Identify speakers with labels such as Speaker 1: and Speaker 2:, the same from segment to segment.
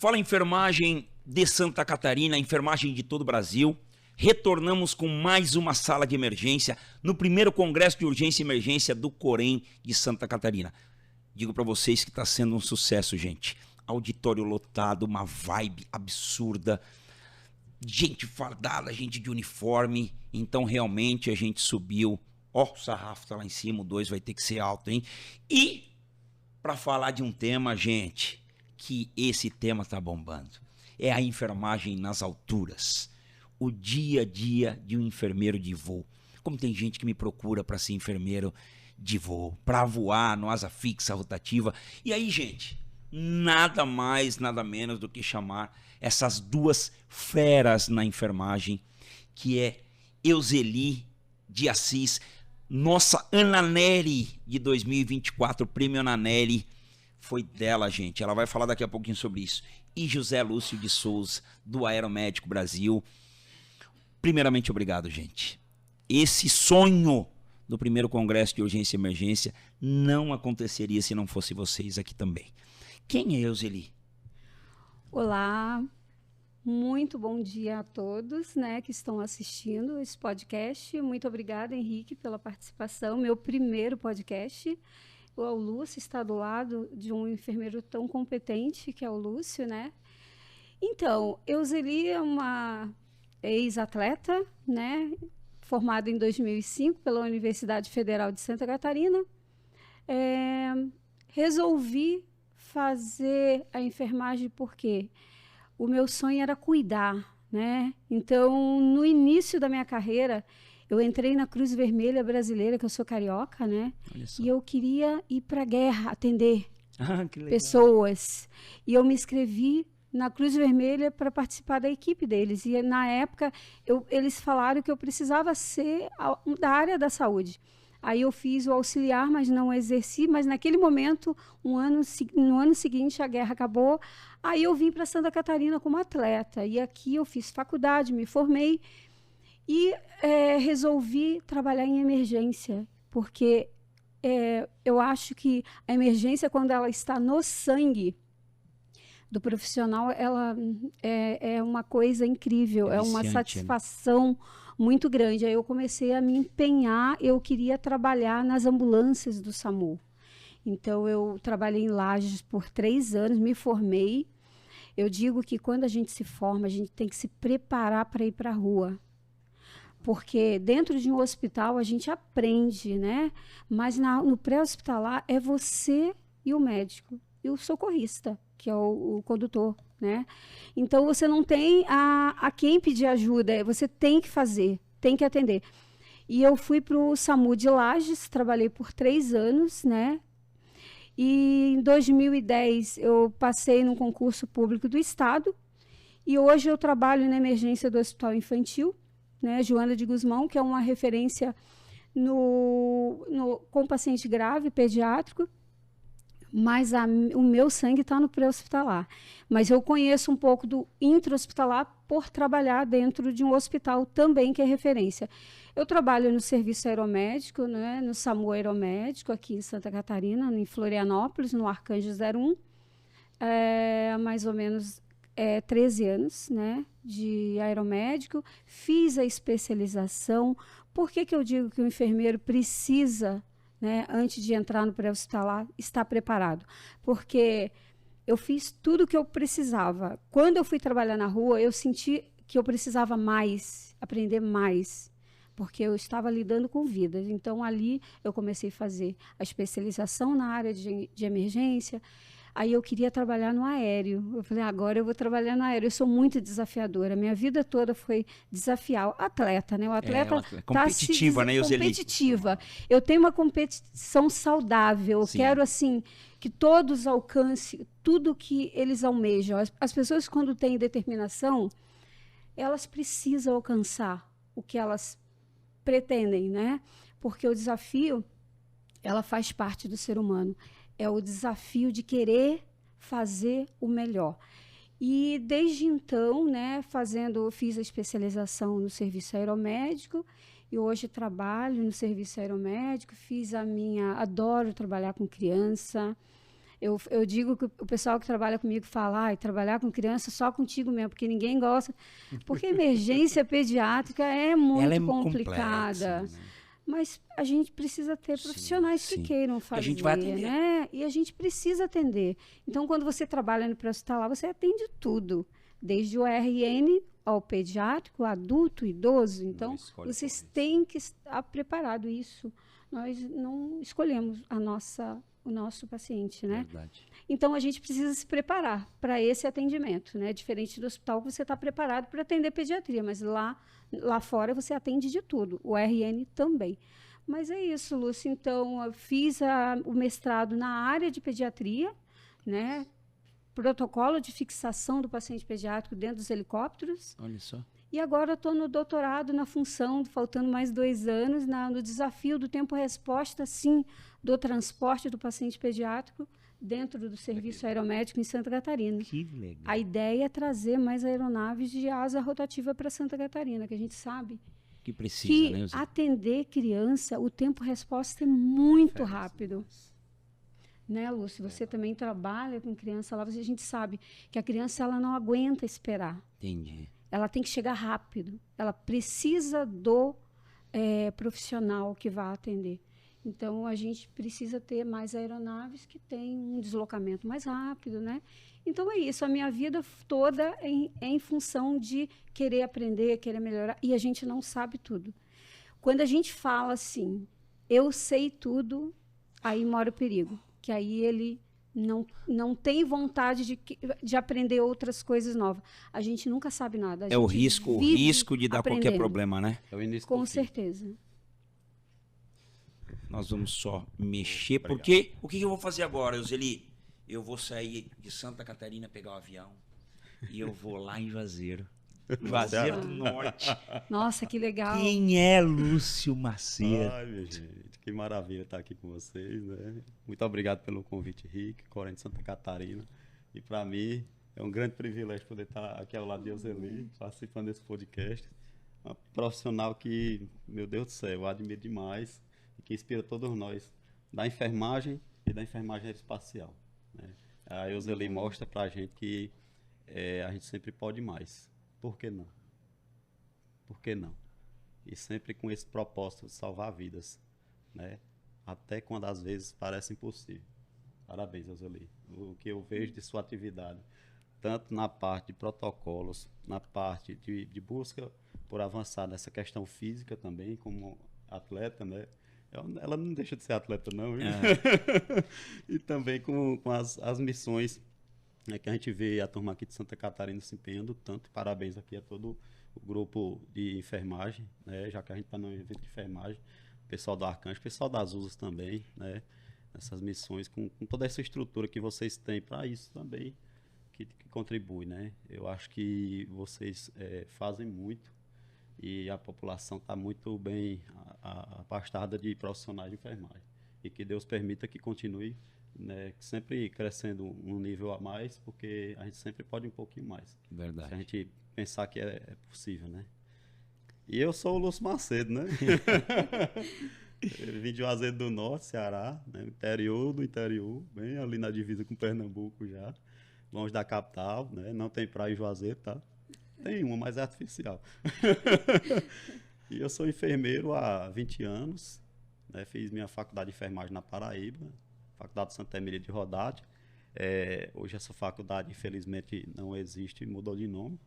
Speaker 1: Fala enfermagem de Santa Catarina, enfermagem de todo o Brasil. Retornamos com mais uma sala de emergência no primeiro Congresso de Urgência e Emergência do Corém de Santa Catarina. Digo para vocês que está sendo um sucesso, gente. Auditório lotado, uma vibe absurda. Gente fardada, gente de uniforme. Então realmente a gente subiu. Ó, o sarrafo tá lá em cima, o 2 vai ter que ser alto, hein? E para falar de um tema, gente, que esse tema tá bombando. É a enfermagem nas alturas. O dia a dia de um enfermeiro de voo. Como tem gente que me procura para ser enfermeiro de voo, para voar no asa fixa rotativa. E aí, gente, nada mais, nada menos do que chamar essas duas feras na enfermagem, que é Euseli de Assis, nossa Ana Nery de 2024, prêmio Ana Nery, foi dela, gente. Ela vai falar daqui a pouquinho sobre isso. E José Lúcio de Souza, do Aeromédico Brasil. Primeiramente, obrigado, gente. Esse sonho do primeiro Congresso de Urgência e Emergência não aconteceria se não fosse vocês aqui também. Quem é Euseli?
Speaker 2: Olá, muito bom dia a todos, né, que estão assistindo esse podcast. Muito obrigada, Henrique, pela participação. Meu primeiro podcast. O Lúcio está do lado de um enfermeiro tão competente que é o Lúcio, né? Então, Euseli é uma ex-atleta, né, formada em 2005 pela Universidade Federal de Santa Catarina. Resolvi fazer a enfermagem porque o meu sonho era cuidar, né? Então, no início da minha carreira, eu entrei na Cruz Vermelha Brasileira, que eu sou carioca, né? E eu queria ir para a guerra, atender pessoas. E eu me inscrevi na Cruz Vermelha para participar da equipe deles. E na época, eles falaram que eu precisava ser da área da saúde. Aí eu fiz o auxiliar, mas não exerci. Mas naquele momento, no ano seguinte, a guerra acabou. Aí eu vim para Santa Catarina como atleta. E aqui eu fiz faculdade, me formei. E resolvi trabalhar em emergência, porque eu acho que a emergência, quando ela está no sangue do profissional, ela é uma coisa incrível, é uma satisfação muito grande. Aí eu comecei a me empenhar, eu queria trabalhar nas ambulâncias do SAMU. Então, eu trabalhei em Lages por 3 anos, me formei. Eu digo que quando a gente se forma, a gente tem que se preparar para ir para a rua. Porque dentro de um hospital a gente aprende, né? Mas no pré-hospitalar é você e o médico e o socorrista, que é o condutor, né? Então você não tem a quem pedir ajuda, você tem que fazer, tem que atender. E eu fui para o SAMU de Lages, trabalhei por 3 anos, né? E em 2010 eu passei no concurso público do Estado e hoje eu trabalho na emergência do Hospital Infantil, né, Joana de Guzmão, que é uma referência com paciente grave, pediátrico, mas o meu sangue está no pré-hospitalar. Mas eu conheço um pouco do intra-hospitalar por trabalhar dentro de um hospital também que é referência. Eu trabalho no serviço aeromédico, né, no SAMU Aeromédico, aqui em Santa Catarina, em Florianópolis, no Arcanjo 01, há mais ou menos 13 anos, né, de aeromédico, fiz a especialização. Por que eu digo que o enfermeiro precisa, né, antes de entrar no pré-hospitalar, estar preparado? Porque eu fiz tudo o que eu precisava. Quando eu fui trabalhar na rua, eu senti que eu precisava mais, aprender mais, porque eu estava lidando com vidas. Então, ali, eu comecei a fazer a especialização na área de emergência. Aí eu queria trabalhar no aéreo. Eu falei, agora eu vou trabalhar no aéreo. Eu sou muito desafiadora. Minha vida toda foi desafiar. Atleta, né? O atleta
Speaker 1: competitiva, né, Euseli?
Speaker 2: Competitiva. Eu tenho uma competição saudável. Eu quero, assim, que todos alcancem tudo que eles almejam. As pessoas, quando têm determinação, elas precisam alcançar o que elas pretendem, né? Porque o desafio, ela faz parte do ser humano. É o desafio de querer fazer o melhor. E desde então, né, fiz a especialização no serviço aeromédico e hoje trabalho no serviço aeromédico. Adoro trabalhar com criança. Eu digo que o pessoal que trabalha comigo fala, trabalhar com criança só contigo mesmo, porque ninguém gosta. Porque emergência pediátrica é muito complicada.
Speaker 1: Complexa, né?
Speaker 2: Mas a gente precisa ter profissionais que queiram fazer,
Speaker 1: a gente vai atender.
Speaker 2: né? E a gente precisa atender. Então, quando você trabalha no pré-hospitalar, você atende tudo, desde o RN ao pediátrico, adulto, idoso. Então, vocês têm que estar preparados. Isso nós não escolhemos o nosso paciente, né?
Speaker 1: Verdade.
Speaker 2: Então, a gente precisa se preparar para esse atendimento, né? Diferente do hospital, que você está preparado para atender pediatria, mas lá fora você atende de tudo, o RN também. Mas é isso, Lúcia. Então, eu fiz o mestrado na área de pediatria, né? Protocolo de fixação do paciente pediátrico dentro dos helicópteros.
Speaker 1: Olha só.
Speaker 2: E agora estou no doutorado na função, faltando mais 2 anos, no desafio do tempo-resposta, sim, do transporte do paciente pediátrico dentro do serviço aeromédico em Santa Catarina.
Speaker 1: Que legal.
Speaker 2: A ideia é trazer mais aeronaves de asa rotativa para Santa Catarina, que a gente sabe
Speaker 1: que precisa,
Speaker 2: que
Speaker 1: né, Zé?
Speaker 2: atender criança, o tempo-resposta é muito rápido. Né, Lúcio? Você também trabalha com criança lá, a gente sabe que a criança ela não aguenta esperar.
Speaker 1: Entendi.
Speaker 2: Ela tem que chegar rápido. Ela precisa do profissional que vai atender. Então, a gente precisa ter mais aeronaves que têm um deslocamento mais rápido, né? Então, é isso. A minha vida toda é em função de querer aprender, querer melhorar. E a gente não sabe tudo. Quando a gente fala assim, eu sei tudo, aí mora o perigo. Que aí ele não tem vontade de aprender outras coisas novas. A gente nunca sabe nada.
Speaker 1: É o risco de dar qualquer problema, né?
Speaker 3: É o início
Speaker 2: com certeza.
Speaker 1: Nós vamos só mexer, porque o que eu vou fazer agora, Euseli? Eu vou sair de Santa Catarina, pegar o avião, e eu vou lá em Juazeiro. Juazeiro do Norte.
Speaker 2: Nossa, que legal.
Speaker 1: Quem é Lúcio Macedo?
Speaker 3: Ai, minha gente, que maravilha estar aqui com vocês, né? Muito obrigado pelo convite, Rick, Corém de Santa Catarina. E para mim é um grande privilégio poder estar aqui ao lado de Euseli, participando desse podcast. Uma profissional que, meu Deus do céu, eu admiro demais e que inspira todos nós da enfermagem e da enfermagem aeroespacial, né? A Euseli mostra para a gente que a gente sempre pode mais. Por que não? Por que não? E sempre com esse propósito de salvar vidas, né? Até quando às vezes parece impossível. Parabéns, Euseli. O que eu vejo de sua atividade, tanto na parte de protocolos, na parte de busca por avançar nessa questão física também, como atleta, né? Ela não deixa de ser atleta, não, viu? E também com as missões, né, que a gente vê a turma aqui de Santa Catarina se empenhando tanto. Parabéns aqui a todo o grupo de enfermagem, né, já que a gente está num evento de enfermagem, pessoal do Arcanjo, pessoal das USAs também, né, nessas missões, com toda essa estrutura que vocês têm para isso também, que contribui, né? Eu acho que vocês fazem muito e a população está muito bem abastada de profissionais de enfermagem. E que Deus permita que continue, né, sempre crescendo um nível a mais, porque a gente sempre pode um pouquinho mais.
Speaker 1: Verdade.
Speaker 3: Se a gente pensar que é possível, né? E eu sou o Lúcio Macedo, né? Eu vim de Juazeiro do Norte, Ceará, né? Interior do interior, bem ali na divisa com Pernambuco já, longe da capital, né? Não tem praia em Juazeiro, tá? Tem uma, mas é artificial. E eu sou enfermeiro há 20 anos, né? Fiz minha faculdade de enfermagem na Paraíba, Faculdade Santa Emília de Rodade. Hoje essa faculdade, infelizmente, não existe, mudou de nome,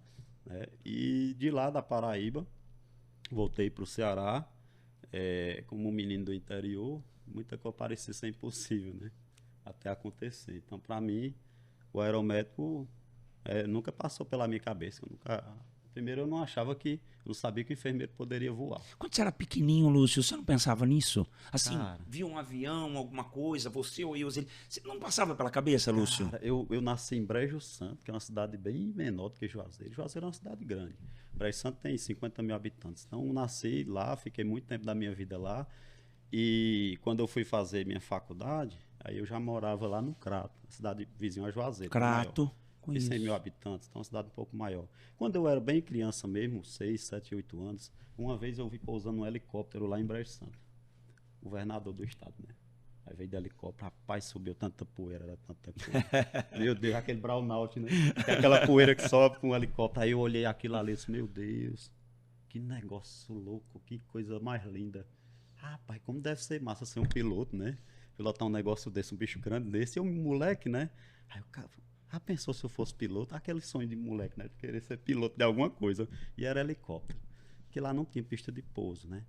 Speaker 3: né? E de lá da Paraíba, voltei para o Ceará, como um menino do interior, muita coisa parecia ser impossível, né? Até acontecer. Então, para mim, o aeromédico nunca passou pela minha cabeça. Primeiro, eu não sabia que o enfermeiro poderia voar.
Speaker 1: Quando você era pequenininho, Lúcio, você não pensava nisso? Assim,
Speaker 3: Cara,
Speaker 1: via um avião, alguma coisa, você ou eu, você não passava pela cabeça, Lúcio?
Speaker 3: Cara, eu nasci em Brejo Santo, que é uma cidade bem menor do que Juazeiro. Juazeiro é uma cidade grande. Brejo Santo tem 50 mil habitantes. Então, eu nasci lá, fiquei muito tempo da minha vida lá. E quando eu fui fazer minha faculdade, aí eu já morava lá no Crato, cidade vizinha a Juazeiro.
Speaker 1: Crato.
Speaker 3: De 100 mil habitantes, então é uma cidade um pouco maior. Quando eu era bem criança mesmo, 6, 7, 8 anos, uma vez eu vi pousando um helicóptero lá em Brejo Santo. Governador do estado, né? Aí veio de helicóptero, rapaz, subiu tanta poeira, era tanta coisa. Meu Deus, aquele brownout, né? Aquela poeira que sobe com um helicóptero. Aí eu olhei aquilo ali e disse, meu Deus, que negócio louco, que coisa mais linda. Rapaz, como deve ser massa ser um piloto, né? Pilotar um negócio desse, um bicho grande desse, e um moleque, né? Aí o cara, já pensou se eu fosse piloto? Aquele sonho de moleque, né? De querer ser piloto de alguma coisa. E era helicóptero. Porque lá não tinha pista de pouso, né?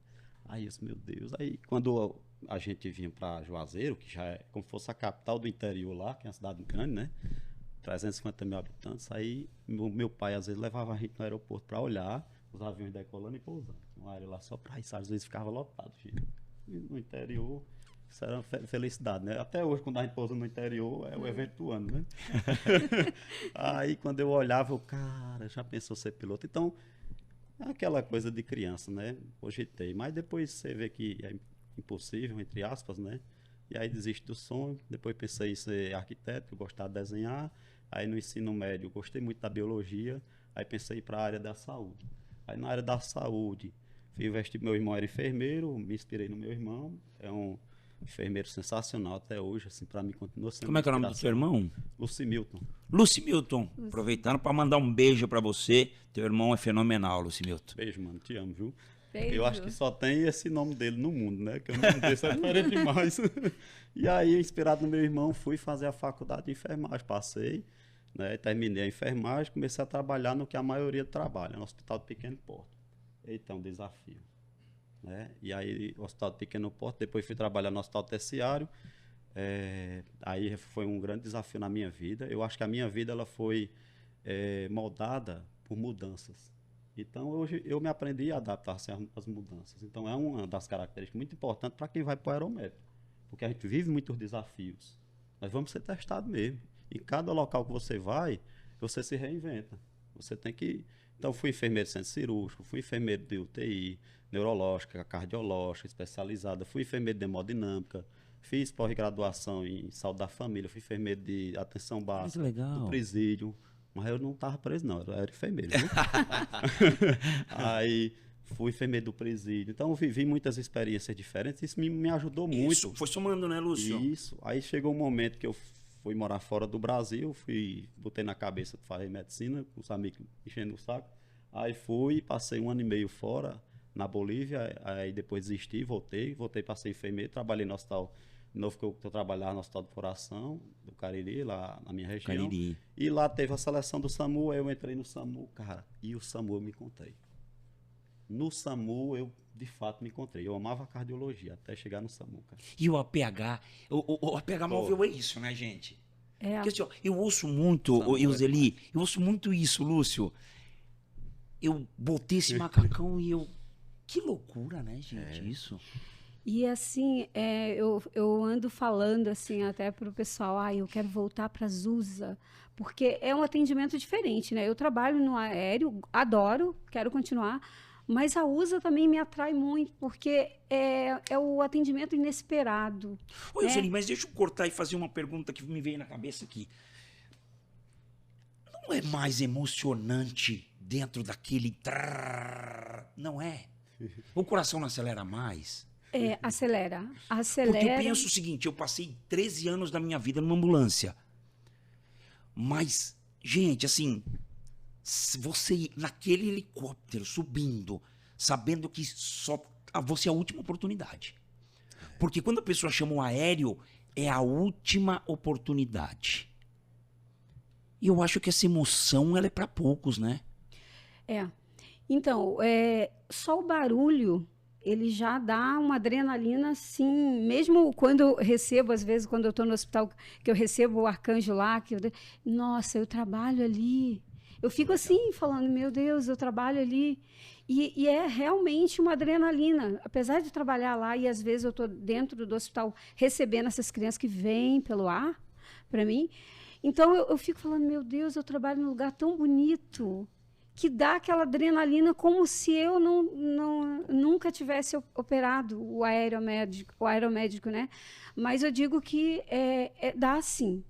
Speaker 3: Aí eu disse, meu Deus. Aí quando a gente vinha para Juazeiro, que já é como se fosse a capital do interior lá, que é uma cidade grande, né? 350 mil habitantes. Aí meu pai às vezes levava a gente no aeroporto para olhar os aviões decolando e pousando. Uma área lá só para isso. Às vezes ficava lotado, filho. E no interior, isso era uma felicidade, né? Até hoje, quando a gente pousa no interior, é o evento do ano, né? Aí quando eu olhava, eu, cara, já pensou ser piloto? Então, é aquela coisa de criança, né? Cogitei. Mas depois você vê que é impossível, entre aspas, né? E aí desiste do sonho. Depois pensei em ser arquiteto, eu gostava de desenhar. Aí no ensino médio, eu gostei muito da biologia. Aí pensei em ir para a área da saúde. Aí na área da saúde, fui vestir, meu irmão era enfermeiro, me inspirei no meu irmão. É um enfermeiro sensacional até hoje, assim, para mim continua sendo.
Speaker 1: Como é que é o nome do seu irmão?
Speaker 3: Lucy Milton.
Speaker 1: Lucy Milton. Aproveitando para mandar um beijo para você. Teu irmão é fenomenal, Lucy Milton.
Speaker 3: Beijo, mano, te amo, viu?
Speaker 2: Beijo.
Speaker 3: Eu acho que só tem esse nome dele no mundo, né? Que o nome desse é diferente demais. E aí, inspirado no meu irmão, fui fazer a faculdade de enfermagem. Passei, né? Terminei a enfermagem, comecei a trabalhar no que a maioria trabalha, no Hospital de Pequeno Porte. Eita, é um desafio. Né? E aí, Hospital de Pequeno Porte, depois fui trabalhar no Hospital Terciário. Aí foi um grande desafio na minha vida. Eu acho que a minha vida ela foi moldada por mudanças. Então, hoje eu me aprendi a adaptar-se às mudanças. Então, é uma das características muito importantes para quem vai para o aeromédico. Porque a gente vive muitos desafios. Nós vamos ser testados mesmo. Em cada local que você vai, você se reinventa. Você tem que... Então, fui enfermeiro de centro cirúrgico, fui enfermeiro de UTI, neurológica, cardiológica, especializada, fui enfermeiro de hemodinâmica, fiz pós-graduação em saúde da família, fui enfermeiro de atenção básica, do presídio. Mas eu não estava preso, não. Eu era enfermeiro, viu? Aí fui enfermeiro do presídio. Então, eu vivi muitas experiências diferentes. Isso me ajudou muito.
Speaker 1: Isso, foi somando, né, Lúcio?
Speaker 3: Isso. Aí chegou um momento que eu fui morar fora do Brasil. Botei na cabeça de fazer medicina, com os amigos enchendo o saco. Aí fui, passei 1 ano e meio fora, na Bolívia. Aí depois desisti, voltei para ser enfermeiro. Trabalhei no hospital. De novo que eu trabalhava no Hospital do Coração, do Cariri, lá na minha região.
Speaker 1: Cariri.
Speaker 3: E lá teve a seleção do SAMU, aí eu entrei no SAMU, cara, e o SAMU eu me encontrei. No SAMU eu, de fato, me encontrei. Eu amava a cardiologia, até chegar no SAMU, cara.
Speaker 1: E o APH? O APH móvel é isso, né, gente?
Speaker 2: É.
Speaker 1: Porque, assim, ó, eu ouço muito, Euseli, eu ouço muito isso, Lúcio. Eu botei esse macacão e eu... Que loucura, né, gente, isso?
Speaker 2: E assim, eu ando falando assim até para o pessoal, eu quero voltar para a Zusa, porque é um atendimento diferente, né? Eu trabalho no aéreo, adoro, quero continuar, mas a USA também me atrai muito, porque é o atendimento inesperado.
Speaker 1: Oi, Zeli, mas deixa eu cortar e fazer uma pergunta que me veio na cabeça aqui. Não é mais emocionante dentro daquele... Não é? O coração não acelera mais?
Speaker 2: Acelera.
Speaker 1: Porque eu penso o seguinte, eu passei 13 anos da minha vida numa ambulância. Mas, gente, assim, você ir naquele helicóptero subindo, sabendo que só você é a última oportunidade. Porque quando a pessoa chama o aéreo, é a última oportunidade. E eu acho que essa emoção, ela é para poucos, né?
Speaker 2: Então, só o barulho... ele já dá uma adrenalina, assim, mesmo quando eu recebo, às vezes, quando eu estou no hospital, que eu recebo o arcanjo lá, nossa, eu trabalho ali. Eu fico assim, falando, meu Deus, eu trabalho ali. E é realmente uma adrenalina. Apesar de trabalhar lá, e às vezes eu estou dentro do hospital recebendo essas crianças que vêm pelo ar para mim. Então, eu fico falando, meu Deus, eu trabalho num lugar tão bonito, que dá aquela adrenalina como se eu nunca tivesse operado o aeromédico, né? Mas eu digo que dá sim.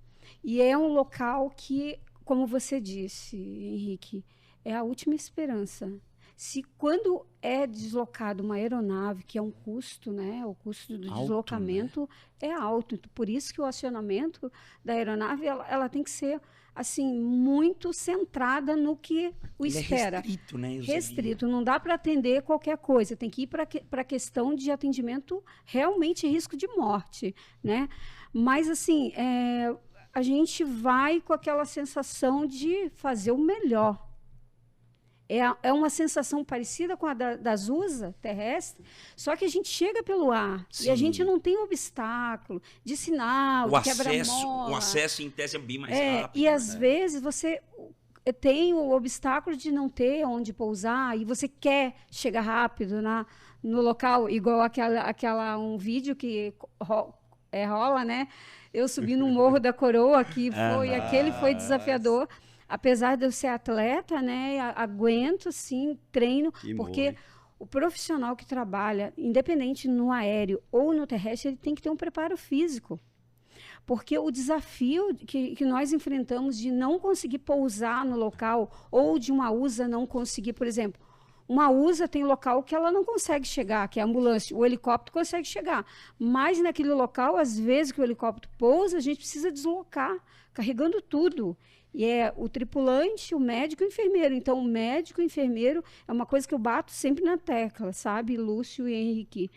Speaker 2: E é um local que, como você disse, Henrique, é a última esperança. Se quando é deslocado uma aeronave, que é um custo, né? O custo do
Speaker 1: Alto,
Speaker 2: deslocamento é alto. Então, por isso que o acionamento da aeronave ela tem que ser assim muito centrada no que o
Speaker 1: Ele
Speaker 2: espera.
Speaker 1: é restrito, né?
Speaker 2: Restrito, não dá para atender qualquer coisa, tem que ir para a questão de atendimento realmente risco de morte, né? Mas assim, a gente vai com aquela sensação de fazer o melhor. É uma sensação parecida com a das USA terrestre, só que a gente chega pelo ar e a
Speaker 1: Sim.
Speaker 2: gente não tem obstáculo de sinal, de quebra-mola.
Speaker 1: O acesso em tese é bem mais rápido.
Speaker 2: E às vezes você tem o obstáculo de não ter onde pousar e você quer chegar rápido no local, igual um vídeo que rola, né? Eu subi no Morro da Coroa, que aquele foi desafiador. Apesar de eu ser atleta, né, aguento, sim, treino, porque o profissional que trabalha, independente no aéreo ou no terrestre, ele tem que ter um preparo físico. Porque o desafio que nós enfrentamos de não conseguir pousar no local ou de uma USA não conseguir, por exemplo, uma USA tem local que ela não consegue chegar, que é a ambulância. O helicóptero consegue chegar. Mas naquele local, às vezes que o helicóptero pousa, a gente precisa deslocar, carregando tudo. E é o tripulante, o médico e o enfermeiro. Então, o médico e o enfermeiro é uma coisa que eu bato sempre na tecla, sabe, Lúcio e Henrique?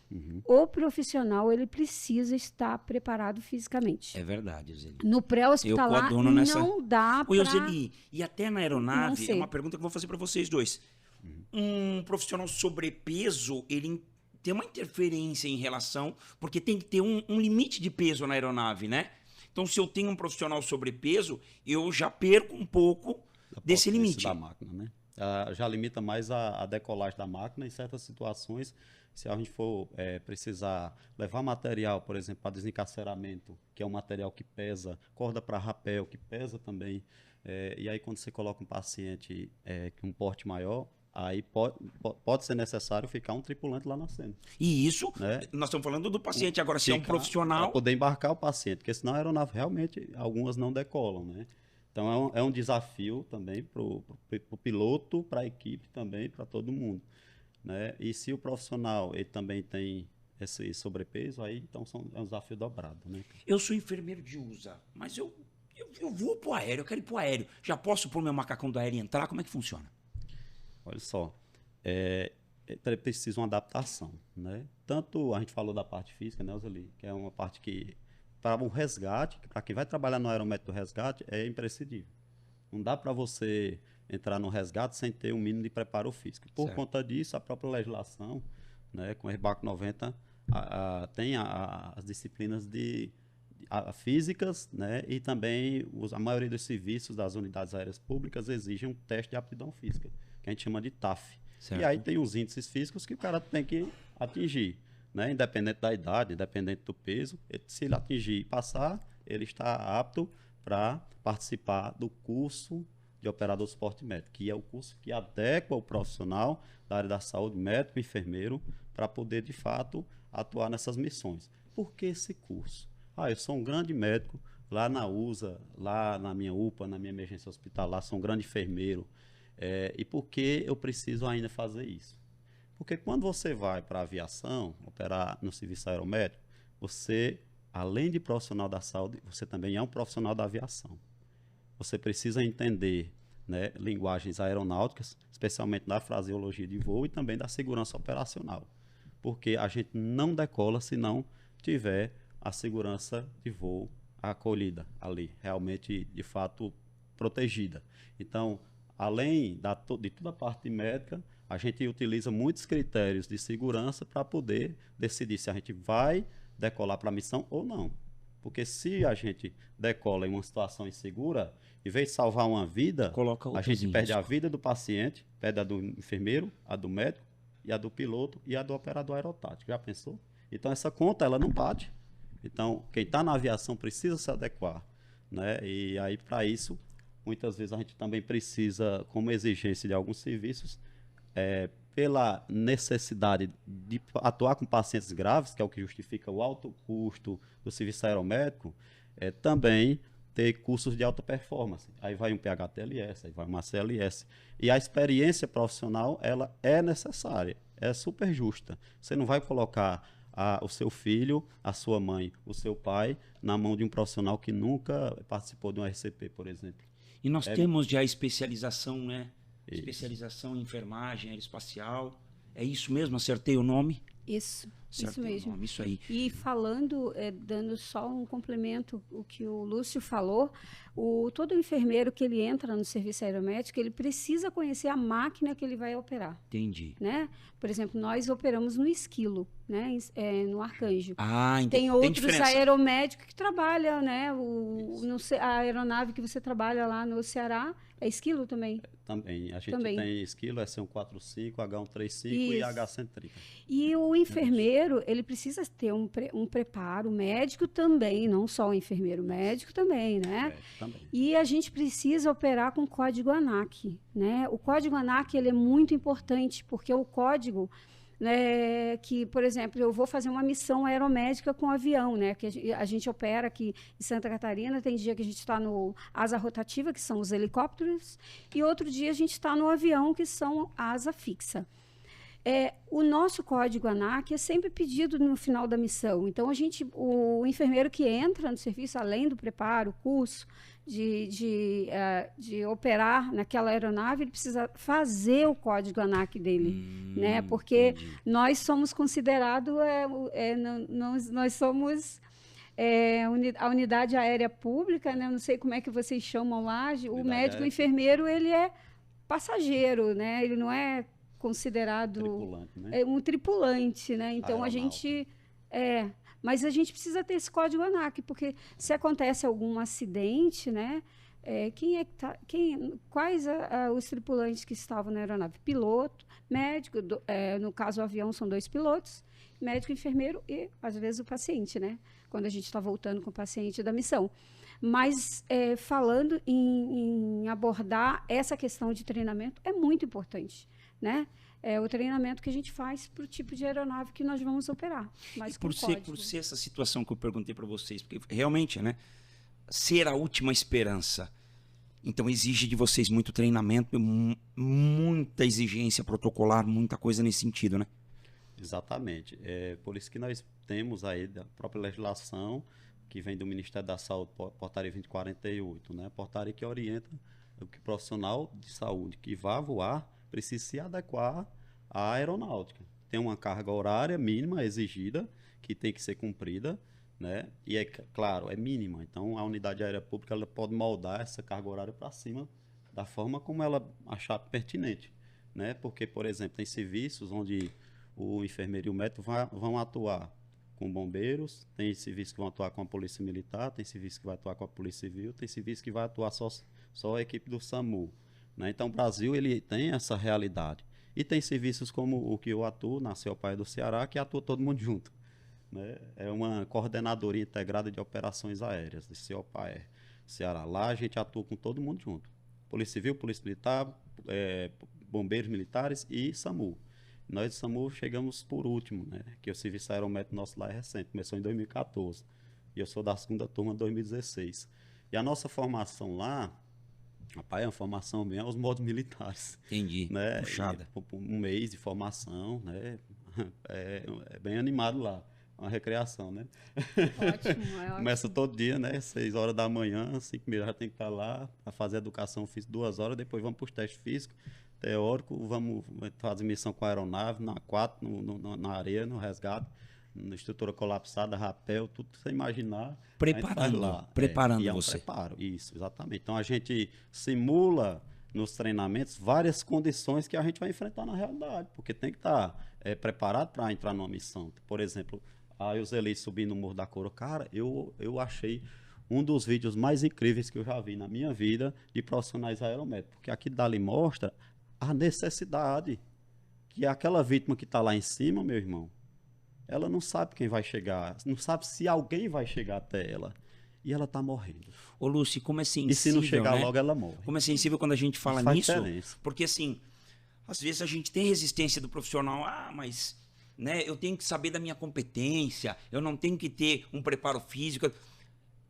Speaker 2: Uhum. O profissional, ele precisa estar preparado fisicamente.
Speaker 1: É verdade, Euseli.
Speaker 2: No pré-hospitalar, não dá para...
Speaker 1: Euseli, e até na aeronave, é uma pergunta que eu vou fazer para vocês dois. Um profissional sobrepeso, ele tem uma interferência em relação... Porque tem que ter um limite de peso na aeronave, né? Então, se eu tenho um profissional sobrepeso, eu já perco um pouco desse limite.
Speaker 3: Da máquina, né? Já limita mais a decolagem da máquina em certas situações. Se a gente for precisar levar material, por exemplo, para desencarceramento, que é um material que pesa, corda para rapel, que pesa também, e aí quando você coloca um paciente com um porte maior, aí pode ser necessário ficar um tripulante lá na cena.
Speaker 1: E isso, né? Nós estamos falando do paciente, agora se é um profissional...
Speaker 3: Para poder embarcar o paciente, porque senão a aeronave realmente, algumas não decolam, né? Então é um desafio também para o piloto, para a equipe também, para todo mundo, né? E se o profissional ele também tem esse sobrepeso, aí então é um desafio dobrado, né?
Speaker 1: Eu sou enfermeiro de USA, mas eu vou para o aéreo, eu quero ir para o aéreo. Já posso pôr meu macacão do aéreo e entrar? Como é que funciona?
Speaker 3: Olha só, precisa uma adaptação, né? Tanto a gente falou da parte física, né, Euseli, que é uma parte que, para um resgate, para quem vai trabalhar no aeromédico do resgate, é imprescindível. Não dá para você entrar no resgate sem ter um mínimo de preparo físico. Por conta disso, a própria legislação, né, com o RBAC 90, tem as disciplinas físicas, né, e também a maioria dos serviços das unidades aéreas públicas exigem um teste de aptidão física, que a gente chama de TAF. Certo. E aí tem os índices físicos que o cara tem que atingir, né? Independente da idade, independente do peso. Se ele atingir e passar, ele está apto para participar do curso de operador de suporte médico, que é o curso que adequa o profissional da área da saúde, médico e enfermeiro, para poder, de fato, atuar nessas missões. Por que esse curso? Eu sou um grande médico, lá na USA, lá na minha UPA, na minha emergência hospitalar, sou um grande enfermeiro. E por que eu preciso ainda fazer isso? Porque quando você vai para a aviação, operar no serviço aeromédico, você, além de profissional da saúde, você também é um profissional da aviação. Você precisa entender, né, linguagens aeronáuticas, especialmente da fraseologia de voo e também da segurança operacional. Porque a gente não decola se não tiver a segurança de voo acolhida ali, realmente, de fato, protegida. Então, além de toda a parte médica, a gente utiliza muitos critérios de segurança para poder decidir se a gente vai decolar para a missão ou não. Porque se a gente decola em uma situação insegura, em vez de salvar uma vida, a gente perde a vida do paciente, perde a do enfermeiro, a do médico, e a do piloto e a do operador aerotático. Já pensou? Então, essa conta ela não bate. Então, quem está na aviação precisa se adequar, né? E aí, para isso, muitas vezes a gente também precisa, como exigência de alguns serviços, pela necessidade de atuar com pacientes graves, que é o que justifica o alto custo do serviço aeromédico, também ter cursos de alta performance. Aí vai um PHTLS, aí vai uma CLS. E a experiência profissional, ela é necessária, é super justa. Você não vai colocar o seu filho, a sua mãe, o seu pai, na mão de um profissional que nunca participou de um RCP, por exemplo.
Speaker 1: E nós temos já especialização, né?
Speaker 3: Isso.
Speaker 1: Especialização em enfermagem aeroespacial. É isso mesmo? Acertei o nome?
Speaker 2: Isso
Speaker 1: Acertei
Speaker 2: mesmo.
Speaker 1: o nome, isso aí.
Speaker 2: E falando, dando só um complemento, o que o Lúcio falou, todo enfermeiro que ele entra no serviço aeromédico, ele precisa conhecer a máquina que ele vai operar.
Speaker 1: Entendi.
Speaker 2: Né? Por exemplo, nós operamos no Esquilo, né? No Arcanjo.
Speaker 1: Ah, entendi.
Speaker 2: Tem outros
Speaker 1: diferença.
Speaker 2: aeromédicos que trabalham, né? A aeronave que você trabalha lá no Ceará é Esquilo também.
Speaker 3: Também. A gente
Speaker 2: Também.
Speaker 3: tem Esquilo, S145, H135
Speaker 2: Isso.
Speaker 3: e H130.
Speaker 2: E o enfermeiro, ele precisa ter um preparo, médico também, não só o enfermeiro, médico também, né?
Speaker 3: Também.
Speaker 2: E a gente precisa operar com o código ANAC, né? O código ANAC, ele é muito importante, porque o código, né, que, por exemplo, eu vou fazer uma missão aeromédica com avião, né? Que a gente opera aqui em Santa Catarina, tem dia que a gente está no asa rotativa, que são os helicópteros, e outro dia a gente está no avião, que são asa fixa. O nosso código ANAC é sempre pedido no final da missão. Então, o enfermeiro que entra no serviço, além do preparo, curso de operar naquela aeronave, ele precisa fazer o código ANAC dele, né? Porque nós somos considerados, nós somos a unidade aérea pública, né? Não sei como é que vocês chamam lá. O médico, o enfermeiro, ele é passageiro, né? Ele não é considerado
Speaker 3: tripulante, né?
Speaker 2: Um tripulante, né? Então mas a gente precisa ter esse código ANAC, porque se acontece algum acidente, né? Quais os tripulantes que estavam na aeronave? Piloto, médico, no caso o avião são 2 pilotos, médico, enfermeiro e às vezes o paciente, né? Quando a gente está voltando com o paciente da missão. Mas falando em abordar essa questão de treinamento, é muito importante, né? É o treinamento que a gente faz para o tipo de aeronave que nós vamos operar. Mas
Speaker 1: por ser essa situação que eu perguntei para vocês, porque realmente, né, ser a última esperança, então exige de vocês muito treinamento, muita exigência protocolar, muita coisa nesse sentido, né?
Speaker 3: Exatamente. É por isso que nós temos aí da própria legislação que vem do Ministério da Saúde, portaria 2048, né? Portaria que orienta o que o profissional de saúde que vá voar precisa se adequar à aeronáutica. Tem uma carga horária mínima exigida, que tem que ser cumprida, né? E claro, é mínima. Então, a unidade aérea pública ela pode moldar essa carga horária para cima da forma como ela achar pertinente, né? Porque, por exemplo, tem serviços onde o enfermeiro e o médico vão atuar com bombeiros, tem serviços que vão atuar com a polícia militar, tem serviços que vai atuar com a polícia civil, tem serviços que vai atuar só a equipe do SAMU. Né? Então, o Brasil ele tem essa realidade. E tem serviços como o que eu atuo, na CEOPAER do Ceará, que atua todo mundo junto. Né? É uma coordenadoria integrada de operações aéreas, de CEOPAER Ceará. Lá a gente atua com todo mundo junto. Polícia Civil, Polícia Militar, bombeiros militares e SAMU. Nós, do SAMU, chegamos por último, né? Que o serviço aeromédico nosso lá é recente, começou em 2014. E eu sou da segunda turma de 2016. E a nossa formação lá, rapaz, é uma formação bem aos modos militares.
Speaker 1: Entendi.
Speaker 3: Né?
Speaker 1: Puxada.
Speaker 3: Um mês de formação, né? É bem animado lá. Uma recreação, né?
Speaker 2: Ótimo.
Speaker 3: Começa todo dia, né? 6 horas da manhã, 5h30 já tem que estar lá para fazer educação física 2 horas, depois vamos para os testes físicos, teórico, vamos fazer missão com a aeronave, na 4, na areia, no resgate, na estrutura colapsada, rapel, tudo que você imaginar.
Speaker 1: Preparando
Speaker 3: e é um
Speaker 1: você.
Speaker 3: Preparo, isso, exatamente. Então a gente simula nos treinamentos várias condições que a gente vai enfrentar na realidade, porque tem que estar preparado para entrar numa missão. Por exemplo, a Euseli subindo o Morro da Coroa, cara, eu achei um dos vídeos mais incríveis que eu já vi na minha vida de profissionais aeromédicos, porque aqui dali mostra a necessidade que aquela vítima que está lá em cima, meu irmão, ela não sabe quem vai chegar, não sabe se alguém vai chegar até ela. E ela está morrendo.
Speaker 1: Ô, Lúcio, como é sensível,
Speaker 3: e se não chegar
Speaker 1: né?
Speaker 3: logo, ela morre.
Speaker 1: Como é sensível quando a gente fala
Speaker 3: faz
Speaker 1: nisso.
Speaker 3: diferença.
Speaker 1: Porque, assim, às vezes a gente tem resistência do profissional. Mas né, eu tenho que saber da minha competência, eu não tenho que ter um preparo físico.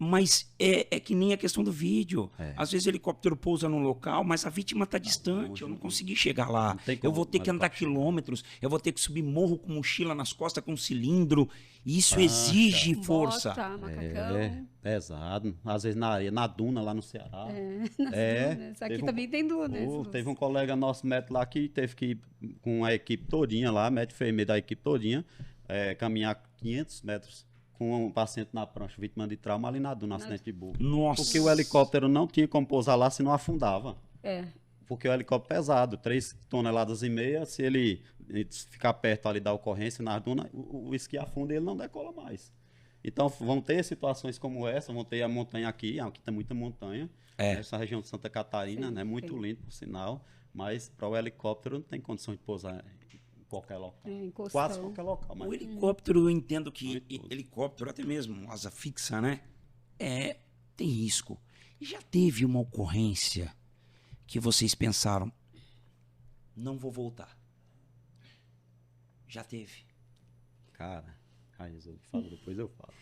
Speaker 1: Mas é que nem a questão do vídeo.
Speaker 3: É.
Speaker 1: Às vezes o helicóptero pousa num local, mas a vítima está distante.
Speaker 3: longe,
Speaker 1: Eu não
Speaker 3: não-
Speaker 1: consegui chegar lá.
Speaker 3: não tem
Speaker 1: Eu
Speaker 3: como
Speaker 1: vou ter que
Speaker 3: um
Speaker 1: andar
Speaker 3: helicóptero.
Speaker 1: quilômetros. Eu vou ter que subir morro com mochila nas costas, com cilindro. E isso
Speaker 3: Prancha.
Speaker 1: exige força.
Speaker 2: Bota, macacão.
Speaker 3: É, pesado. Às vezes na areia, na duna lá no Ceará.
Speaker 2: Nas
Speaker 3: É,
Speaker 2: dunas. Aqui
Speaker 3: teve um-
Speaker 2: também tem dunas.
Speaker 3: Teve um colega nosso, médico lá, que teve que ir com a equipe todinha lá, médico enfermeiro da equipe todinha, caminhar 500 metros com um paciente na prancha, vítima de trauma, ali na duna, acidente de burro.
Speaker 1: Nossa.
Speaker 3: Porque o helicóptero não tinha como pousar lá se não afundava.
Speaker 2: É.
Speaker 3: Porque o helicóptero é pesado, 3,5 toneladas, se ele ficar perto ali da ocorrência na duna, o esqui afunda e ele não decola mais. Então vão ter situações como essa, vão ter a montanha aqui tem muita montanha, essa região de Santa Catarina,
Speaker 2: Sim,
Speaker 3: né, muito
Speaker 2: sim.
Speaker 3: lindo por sinal, mas para o helicóptero não tem condição de pousar em qualquer local.
Speaker 2: Em costão.
Speaker 3: Quase qualquer local.
Speaker 1: O
Speaker 3: Mas
Speaker 1: helicóptero, eu entendo que
Speaker 3: Muito tudo.
Speaker 1: helicóptero, até mesmo asa fixa, né? Tem risco. E já teve uma ocorrência que vocês pensaram, não vou voltar. Já teve.
Speaker 3: cara, eu falo, depois eu falo.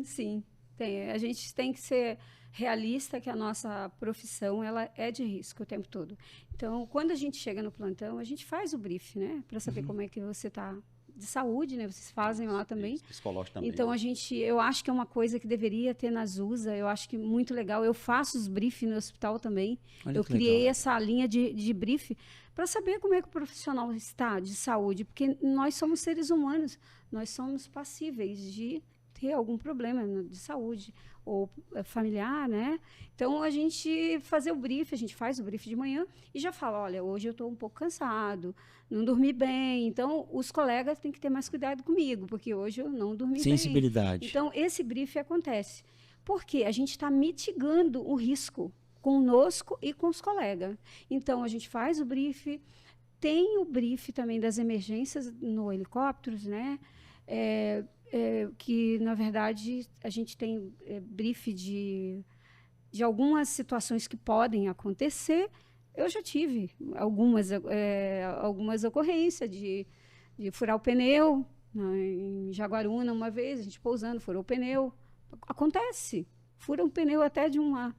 Speaker 2: Sim, tem. A gente tem que ser realista que a nossa profissão ela é de risco o tempo todo. Então, quando a gente chega no plantão, a gente faz o brief, né, para saber como é que você está de saúde, né? Vocês fazem lá também.
Speaker 3: Isso, psicológico também.
Speaker 2: Então eu acho que é uma coisa que deveria ter nas USA. Eu acho que muito legal. Eu faço os briefs no hospital também.
Speaker 1: Olha
Speaker 2: Eu
Speaker 1: que
Speaker 2: criei
Speaker 1: legal.
Speaker 2: essa linha de brief para saber como é que o profissional está de saúde, porque nós somos seres humanos, nós somos passíveis de ter algum problema de saúde ou familiar, né? Então a gente faz o brief de manhã e já fala, olha, hoje eu estou um pouco cansado, não dormi bem, então os colegas têm que ter mais cuidado comigo, porque hoje eu não dormi bem.
Speaker 1: Sensibilidade.
Speaker 2: Então esse brief acontece, porque a gente está mitigando o risco conosco e com os colegas. Então a gente faz o brief, tem o brief também das emergências no helicópteros, né? Que na verdade a gente tem brief de algumas situações que podem acontecer. Eu já tive algumas ocorrências de furar o pneu, né, em Jaguaruna uma vez, a gente pousando, furou o pneu. Acontece, fura um pneu até de uma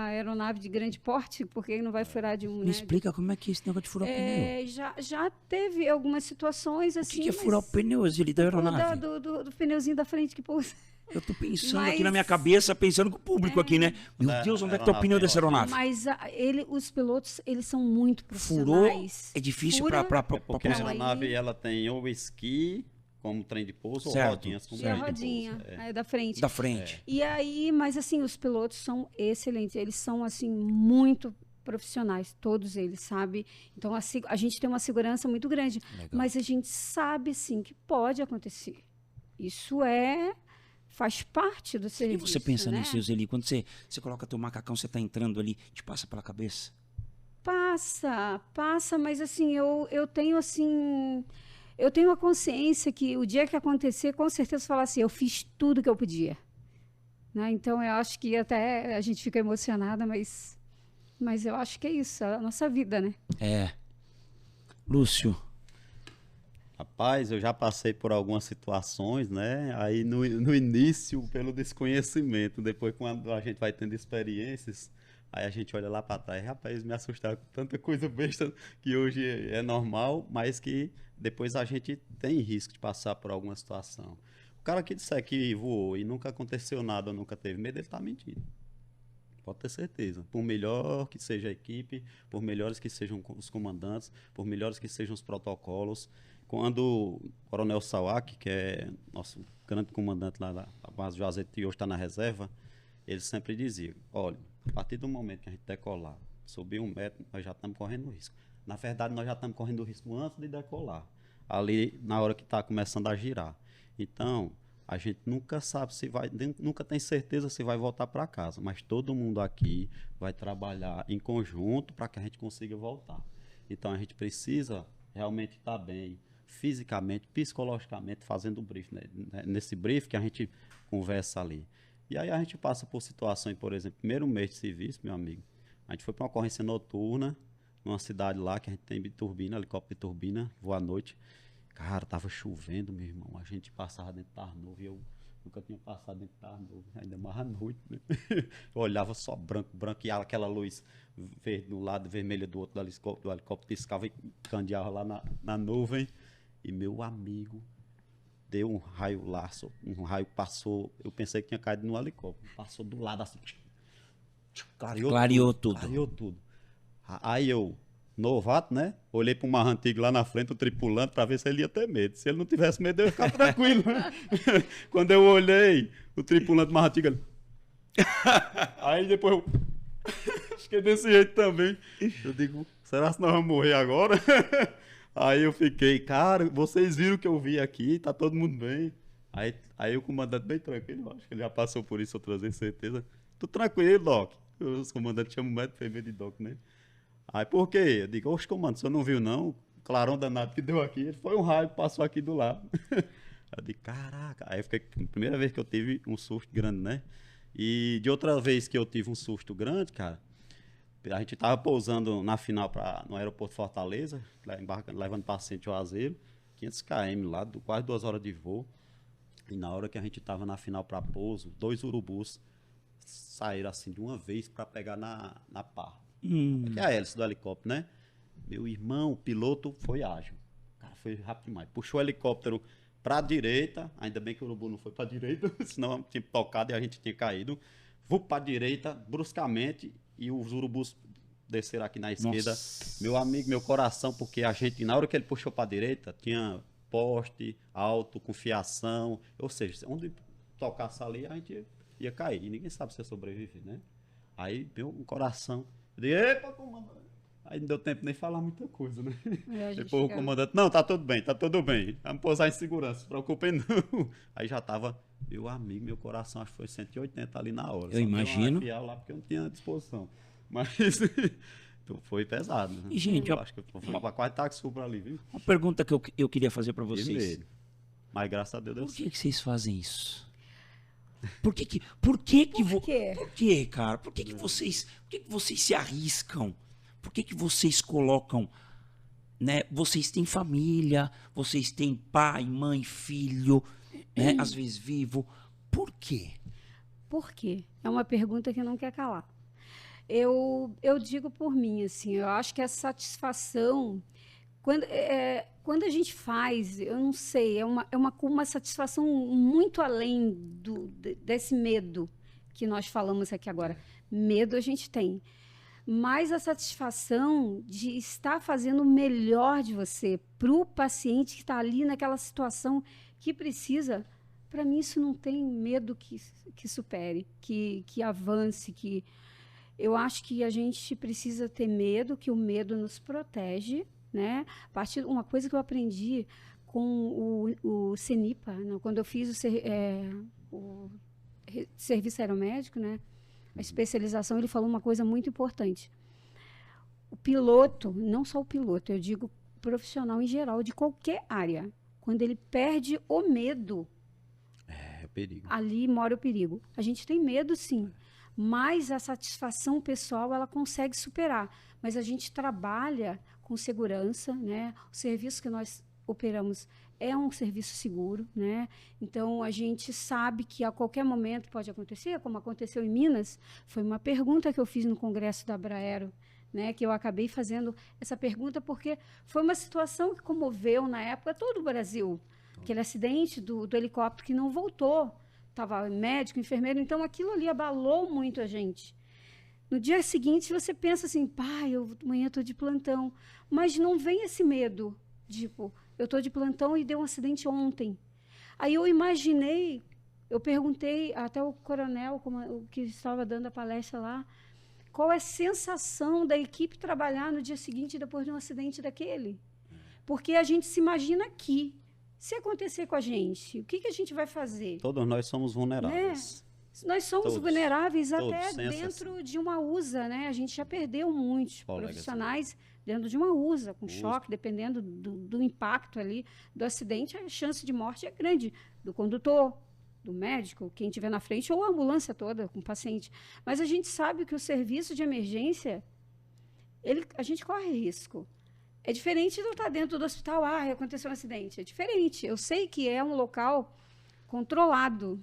Speaker 2: aeronave de grande porte, porque não vai furar de um...
Speaker 1: Me explica como é que é esse negócio de furar o pneu.
Speaker 2: Já teve algumas situações
Speaker 1: O
Speaker 2: assim...
Speaker 1: que é furar o pneu, Zili, da aeronave?
Speaker 2: Do pneuzinho da frente que pousa.
Speaker 1: Eu tô pensando
Speaker 2: Mas-
Speaker 1: aqui na minha cabeça, pensando com o público aqui, né? Meu Deus, onde é que tá o pneu dessa aeronave?
Speaker 2: Mas os pilotos, eles são muito
Speaker 1: Furou,
Speaker 2: profissionais.
Speaker 1: é difícil
Speaker 2: Fura,
Speaker 1: pra
Speaker 3: Porque a
Speaker 1: pousar.
Speaker 3: aeronave ela tem ou esqui, como trem de pouso,
Speaker 1: Certo.
Speaker 3: ou rodinhas como
Speaker 2: E a
Speaker 3: trem de
Speaker 2: rodinha
Speaker 3: pouso.
Speaker 2: da frente.
Speaker 1: Da frente.
Speaker 2: E aí, mas assim, os pilotos são excelentes. Eles são, assim, muito profissionais, todos eles, sabe? Então, a gente tem uma segurança muito grande.
Speaker 1: Legal.
Speaker 2: Mas a gente sabe, sim, que pode acontecer. Isso faz parte do
Speaker 1: E
Speaker 2: serviço,
Speaker 1: você pensa
Speaker 2: né?
Speaker 1: nisso, Zeli? Quando você coloca teu macacão, você tá entrando ali, te passa pela cabeça?
Speaker 2: Passa, mas assim, eu tenho assim... Eu tenho a consciência que o dia que acontecer, com certeza falar assim, eu fiz tudo que eu podia. Né? Então, eu acho que até a gente fica emocionada, mas eu acho que é isso, a nossa vida, né?
Speaker 1: É. Lúcio,
Speaker 3: Rapaz, eu já passei por algumas situações, né? Aí no início, pelo desconhecimento, depois quando a gente vai tendo experiências, aí a gente olha lá para trás, rapaz, me assustaram com tanta coisa besta que hoje é normal, mas que depois a gente tem risco de passar por alguma situação. O cara que disser que voou e nunca aconteceu nada, ou nunca teve medo, ele tá mentindo. Pode ter certeza. Por melhor que seja a equipe, por melhores que sejam os comandantes, por melhores que sejam os protocolos. Quando o Coronel Sawak, que é nosso grande comandante lá da base de Juazeiro, que hoje está na reserva, ele sempre dizia, olha, a partir do momento que a gente decolar, subir 1 metro, nós já estamos correndo risco. Na verdade, nós já estamos correndo risco antes de decolar, ali na hora que está começando a girar. Então, a gente nunca sabe se vai, nunca tem certeza se vai voltar para casa, mas todo mundo aqui vai trabalhar em conjunto para que a gente consiga voltar. Então, a gente precisa realmente estar bem, fisicamente, psicologicamente, fazendo o brief, né? Nesse brief que a gente conversa ali. E aí a gente passa por situações, por exemplo, primeiro mês de serviço, meu amigo, a gente foi para uma ocorrência noturna, numa cidade lá que a gente tem turbina, helicóptero de turbina, voa à noite. Cara, tava chovendo, meu irmão, a gente passava dentro da nuvem, eu Nunca tinha passado dentro da nuvem, ainda mais à noite, né? Eu olhava só branco, branco, e aquela luz verde de um lado, vermelha do outro, do helicóptero piscava e candeava lá na nuvem. E meu amigo deu um raio lá, um raio passou, eu pensei que tinha caído no helicóptero, passou do lado assim,
Speaker 1: Clareou tudo.
Speaker 3: Clareou tudo. Aí eu, novato, né? Olhei para um marro antigo lá na frente, o tripulante, para ver se ele ia ter medo. Se ele não tivesse medo, eu ia ficar tranquilo. Quando eu olhei, o tripulante marro antigo, ele... Aí depois eu fiquei desse jeito também. Eu digo, será que nós vamos morrer agora? Aí eu fiquei, cara, vocês viram o que eu vi aqui, tá todo mundo bem. Aí o comandante bem tranquilo, acho que ele já passou por isso outras vezes, certeza. Tô tranquilo, Doc. Os comandantes chamam o médico enfermeiro de Doc, né? Aí por quê? Eu digo, oxe, comandante, o senhor não viu não? O clarão danado que deu aqui, foi um raio que passou aqui do lado. Eu digo, caraca. Aí fiquei, primeira vez que eu tive um susto grande, né? E de outra vez que eu tive um susto grande, cara, a gente tava pousando na final no aeroporto Fortaleza, levando paciente Juazeiro, 500 km lá, quase 2 horas de voo. E na hora que a gente tava na final para pouso, 2 urubus saíram assim de uma vez para pegar na pá. Que é a hélice do helicóptero, né? Meu irmão, o piloto foi ágil. O cara foi rápido demais. Puxou o helicóptero para a direita, ainda bem que o urubu não foi para a direita, senão tinha tocado e a gente tinha caído. Vou para a direita, bruscamente, e os urubus desceram aqui na esquerda.
Speaker 1: Nossa.
Speaker 3: Meu amigo, meu coração, porque a gente, na hora que ele puxou para a direita, tinha poste alto, com fiação, ou seja, onde tocasse ali, a gente ia cair. E ninguém sabe se ia sobreviver, né? Aí, meu coração, eu disse, epa, comandante. Aí não deu tempo nem falar muita coisa, né? Depois o comandante, não, tá tudo bem. Vamos pousar em segurança, não se preocupem não. Aí já tava, meu amigo, meu coração, acho que foi 180 ali na hora.
Speaker 1: Eu imagino.
Speaker 3: Só lá porque eu não tinha disposição. Mas então, foi pesado. Né?
Speaker 1: E, gente,
Speaker 3: eu acho que eu fui quase táxi por ali, viu?
Speaker 1: uma pergunta que eu queria fazer para
Speaker 3: Tive
Speaker 1: vocês.
Speaker 3: medo. Mas graças a Deus deu
Speaker 1: Por
Speaker 3: certo.
Speaker 1: que vocês fazem isso? Por quê?
Speaker 2: Por
Speaker 1: Que, cara? Por que vocês se arriscam? Por que vocês colocam, né? Vocês têm família, vocês têm pai, mãe, filho, né? Às vezes vivo. Por quê?
Speaker 2: Por quê? É uma pergunta que não quer calar. Eu digo por mim, assim, eu acho que a satisfação, quando a gente faz, eu não sei, é uma satisfação muito além desse medo que nós falamos aqui agora. Medo a gente tem. Mas a satisfação de estar fazendo o melhor de você para o paciente que está ali naquela situação que precisa, para mim isso não tem medo que supere, que avance, que... Eu acho que a gente precisa ter medo, que o medo nos protege, né? Uma coisa que eu aprendi com o CENIPA, né? Quando eu fiz o serviço aeromédico, né? A especialização, ele falou uma coisa muito importante. O piloto, não só o piloto, eu digo profissional em geral, de qualquer área, quando ele perde o medo,
Speaker 3: É perigo.
Speaker 2: ali mora o perigo. A gente tem medo, sim, mas a satisfação pessoal, ela consegue superar. Mas a gente trabalha com segurança, né? O serviço que nós operamos é um serviço seguro, né? Então, a gente sabe que a qualquer momento pode acontecer, como aconteceu em Minas. Foi uma pergunta que eu fiz no congresso da Abraero, né? Que eu acabei fazendo essa pergunta porque foi uma situação que comoveu, na época, todo o Brasil. Aquele acidente do helicóptero que não voltou. Estava médico, enfermeiro, então aquilo ali abalou muito a gente. No dia seguinte, você pensa assim, pai, amanhã estou de plantão. Mas não vem esse medo, tipo, eu estou de plantão e deu um acidente ontem. Aí eu imaginei, eu perguntei até o coronel, o que estava dando a palestra lá, qual é a sensação da equipe trabalhar no dia seguinte depois de um acidente daquele? Porque a gente se imagina aqui. Se acontecer com a gente, o que a gente vai fazer?
Speaker 3: Todos nós somos vulneráveis.
Speaker 2: Né? Nós somos
Speaker 3: Todos,
Speaker 2: vulneráveis até
Speaker 3: sem
Speaker 2: dentro
Speaker 3: exceção.
Speaker 2: de uma USA, né? A gente já perdeu muitos
Speaker 3: Colegas,
Speaker 2: profissionais dentro de uma USA, com choque, dependendo do impacto ali do acidente, a chance de morte é grande, do condutor, do médico, quem estiver na frente, ou a ambulância toda com o paciente. Mas a gente sabe que o serviço de emergência, a gente corre risco. É diferente de eu estar dentro do hospital, aconteceu um acidente. É diferente. Eu sei que é um local controlado,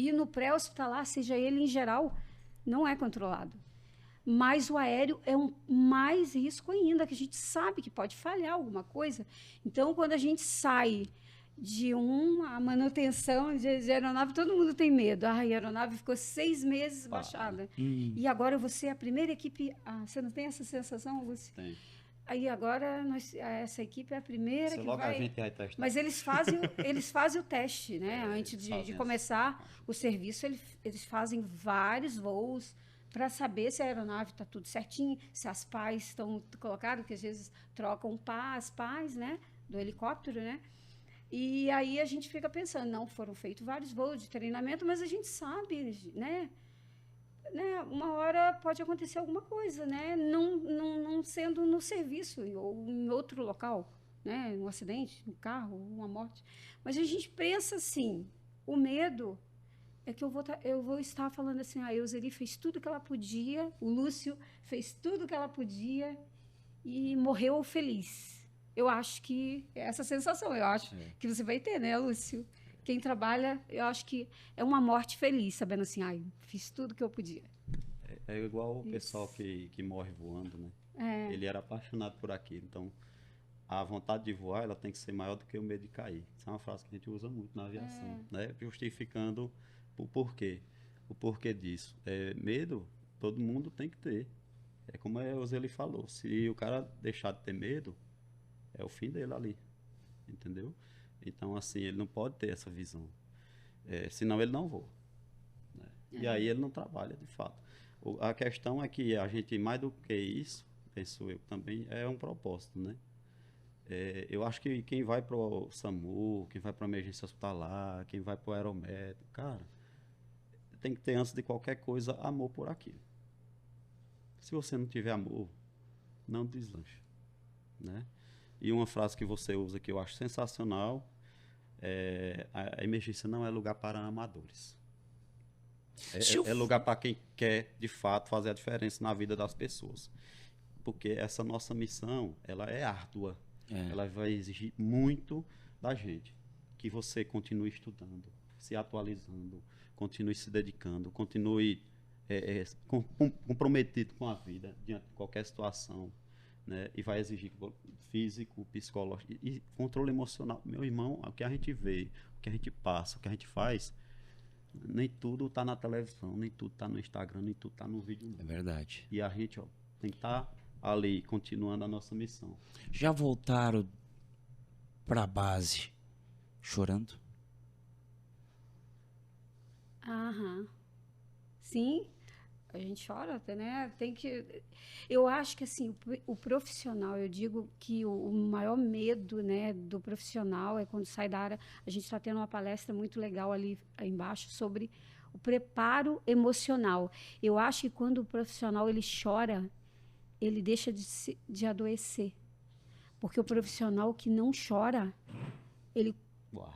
Speaker 2: E no pré-hospitalar, seja ele em geral, não é controlado. Mas o aéreo é um mais risco ainda, que a gente sabe que pode falhar alguma coisa. Então, quando a gente sai de uma manutenção de aeronave, todo mundo tem medo. A aeronave ficou 6 meses baixada. E agora você é a primeira equipe... você não tem essa sensação, Lúcio?
Speaker 3: Tem.
Speaker 2: Aí agora essa equipe é a primeira
Speaker 3: Você
Speaker 2: que
Speaker 3: logo
Speaker 2: vai...
Speaker 3: a gente vai testar.
Speaker 2: Mas eles fazem o teste, né? Antes de começar o serviço, eles fazem vários voos para saber se a aeronave está tudo certinho, se as pás estão colocadas, que às vezes trocam as pás, né? Do helicóptero, né? E aí a gente fica pensando, não, foram feitos vários voos de treinamento, mas a gente sabe, né? Uma hora pode acontecer alguma coisa, né? Não sendo no serviço ou em outro local, né? Um acidente, um carro, uma morte. Mas a gente pensa assim, o medo é que eu vou estar falando assim, a Euseli fez tudo que ela podia, o Lúcio fez tudo que ela podia e morreu feliz. Eu acho que é essa sensação, eu acho que você vai ter, né, Lúcio? Quem trabalha, eu acho que é uma morte feliz, sabendo assim, fiz tudo que eu podia.
Speaker 3: É igual o pessoal que morre voando, né? Ele era apaixonado por aquilo, então a vontade de voar, ela tem que ser maior do que o medo de cair. Essa é uma frase que a gente usa muito na aviação, né? Justificando o porquê. O porquê disso. Medo, todo mundo tem que ter. É como a Euseli falou, se o cara deixar de ter medo, é o fim dele ali, entendeu? Então, assim, ele não pode ter essa visão. Senão ele não voa. Né? E aí ele não trabalha, de fato. A questão é que a gente, mais do que isso, penso eu também, é um propósito, né? Eu acho que quem vai para o SAMU, quem vai para a emergência hospitalar, quem vai para o aeromédico, cara, tem que ter, antes de qualquer coisa, amor por aquilo. Se você não tiver amor, não deslancha, né? E uma frase que você usa que eu acho sensacional a emergência não é lugar para amadores. É lugar para quem quer, de fato, fazer a diferença na vida das pessoas. Porque essa nossa missão, ela é árdua. Ela vai exigir muito da gente. Que você continue estudando, se atualizando, continue se dedicando, continue comprometido com a vida diante de qualquer situação. Né? E vai exigir físico, psicológico e controle emocional. Meu irmão, o que a gente vê, o que a gente passa, o que a gente faz, nem tudo está na televisão, nem tudo está no Instagram, nem tudo está no vídeo. Não.
Speaker 1: É verdade.
Speaker 3: E a gente tem que estar ali, continuando a nossa missão.
Speaker 1: Já voltaram para a base chorando?
Speaker 2: Sim. A gente chora, né? Eu acho que assim, o profissional, eu digo que o maior medo, né, do profissional é quando sai da área. A gente está tendo uma palestra muito legal ali embaixo sobre o preparo emocional. Eu acho que quando o profissional ele chora, ele deixa de adoecer. Porque o profissional que não chora, ele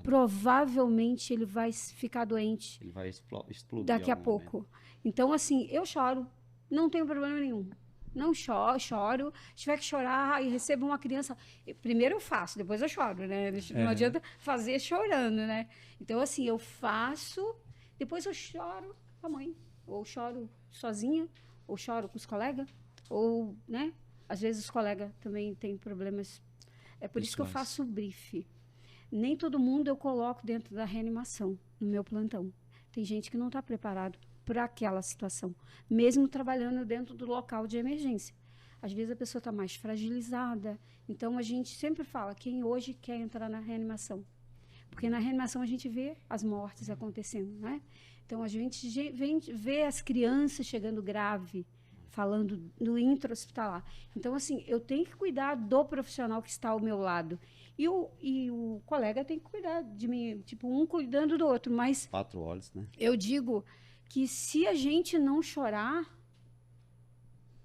Speaker 2: provavelmente ele vai ficar doente.
Speaker 3: Ele vai explodir
Speaker 2: daqui a pouco. Então, assim, eu choro. Não tenho problema nenhum. Não choro. Se tiver que chorar e recebo uma criança... Primeiro eu faço, depois eu choro, né? Não adianta fazer chorando, né? Então, assim, eu faço, depois eu choro com a mãe. Ou choro sozinha, ou choro com os colegas, ou, né? Às vezes os colegas também têm problemas. É por isso que eu faço o brief. Nem todo mundo eu coloco dentro da reanimação, no meu plantão. Tem gente que não está preparado para aquela situação, mesmo trabalhando dentro do local de emergência. Às vezes a pessoa está mais fragilizada. Então, a gente sempre fala, quem hoje quer entrar na reanimação? Porque na reanimação a gente vê as mortes acontecendo, né? Então, a gente vê as crianças chegando grave, falando no intra-hospitalar. Então, assim, eu tenho que cuidar do profissional que está ao meu lado. E o colega tem que cuidar de mim, tipo, um cuidando do outro. Mas
Speaker 3: 4 olhos, né?
Speaker 2: Eu digo que se a gente não chorar,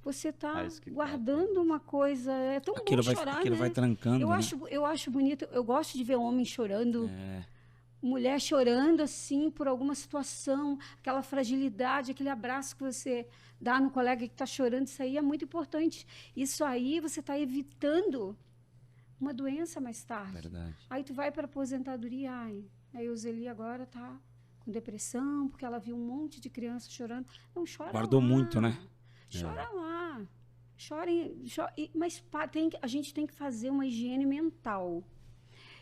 Speaker 2: você está guardando uma coisa. É tão bom chorar,
Speaker 1: aquilo
Speaker 2: né?
Speaker 1: vai trancando,
Speaker 2: eu acho bonito. Eu gosto de ver homem chorando. Mulher chorando assim por alguma situação, aquela fragilidade, aquele abraço que você dá no colega que está chorando, isso aí é muito importante. Isso aí você está evitando uma doença mais tarde.
Speaker 1: Verdade.
Speaker 2: Aí tu vai para a aposentadoria, a Euseli agora está com depressão, porque ela viu um monte de criança chorando. Não, chora
Speaker 1: Guardou
Speaker 2: lá.
Speaker 1: muito, né?
Speaker 2: Chora lá. Mas a gente tem que fazer uma higiene mental.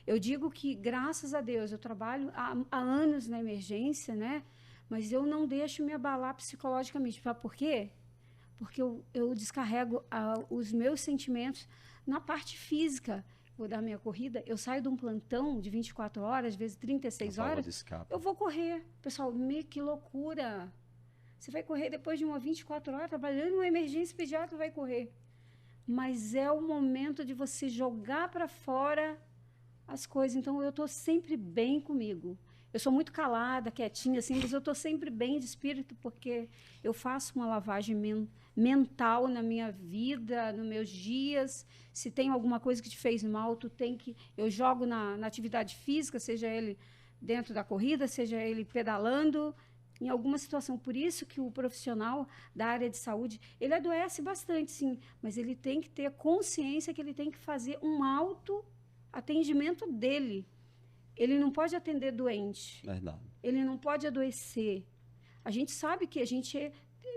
Speaker 2: Eu digo que, graças a Deus, eu trabalho há anos na emergência, né? Mas eu não deixo me abalar psicologicamente. Sabe por quê? Porque eu descarrego os meus sentimentos na parte física. Vou dar minha corrida, eu saio de um plantão de 24 horas, às vezes 36 horas, eu vou correr. Pessoal, que loucura! Você vai correr depois de uma 24 horas, trabalhando numa emergência pediátrica, vai correr. Mas é o momento de você jogar para fora as coisas. Então, eu estou sempre bem comigo. Eu sou muito calada, quietinha, assim, mas eu estou sempre bem de espírito, porque eu faço uma lavagem mental na minha vida, nos meus dias. Se tem alguma coisa que te fez mal, eu jogo na atividade física, seja ele dentro da corrida, seja ele pedalando, em alguma situação. Por isso que o profissional da área de saúde, ele adoece bastante, sim, mas ele tem que ter consciência que ele tem que fazer um autoatendimento dele. Ele não pode atender doente.
Speaker 3: Verdade.
Speaker 2: Ele não pode adoecer. A gente sabe que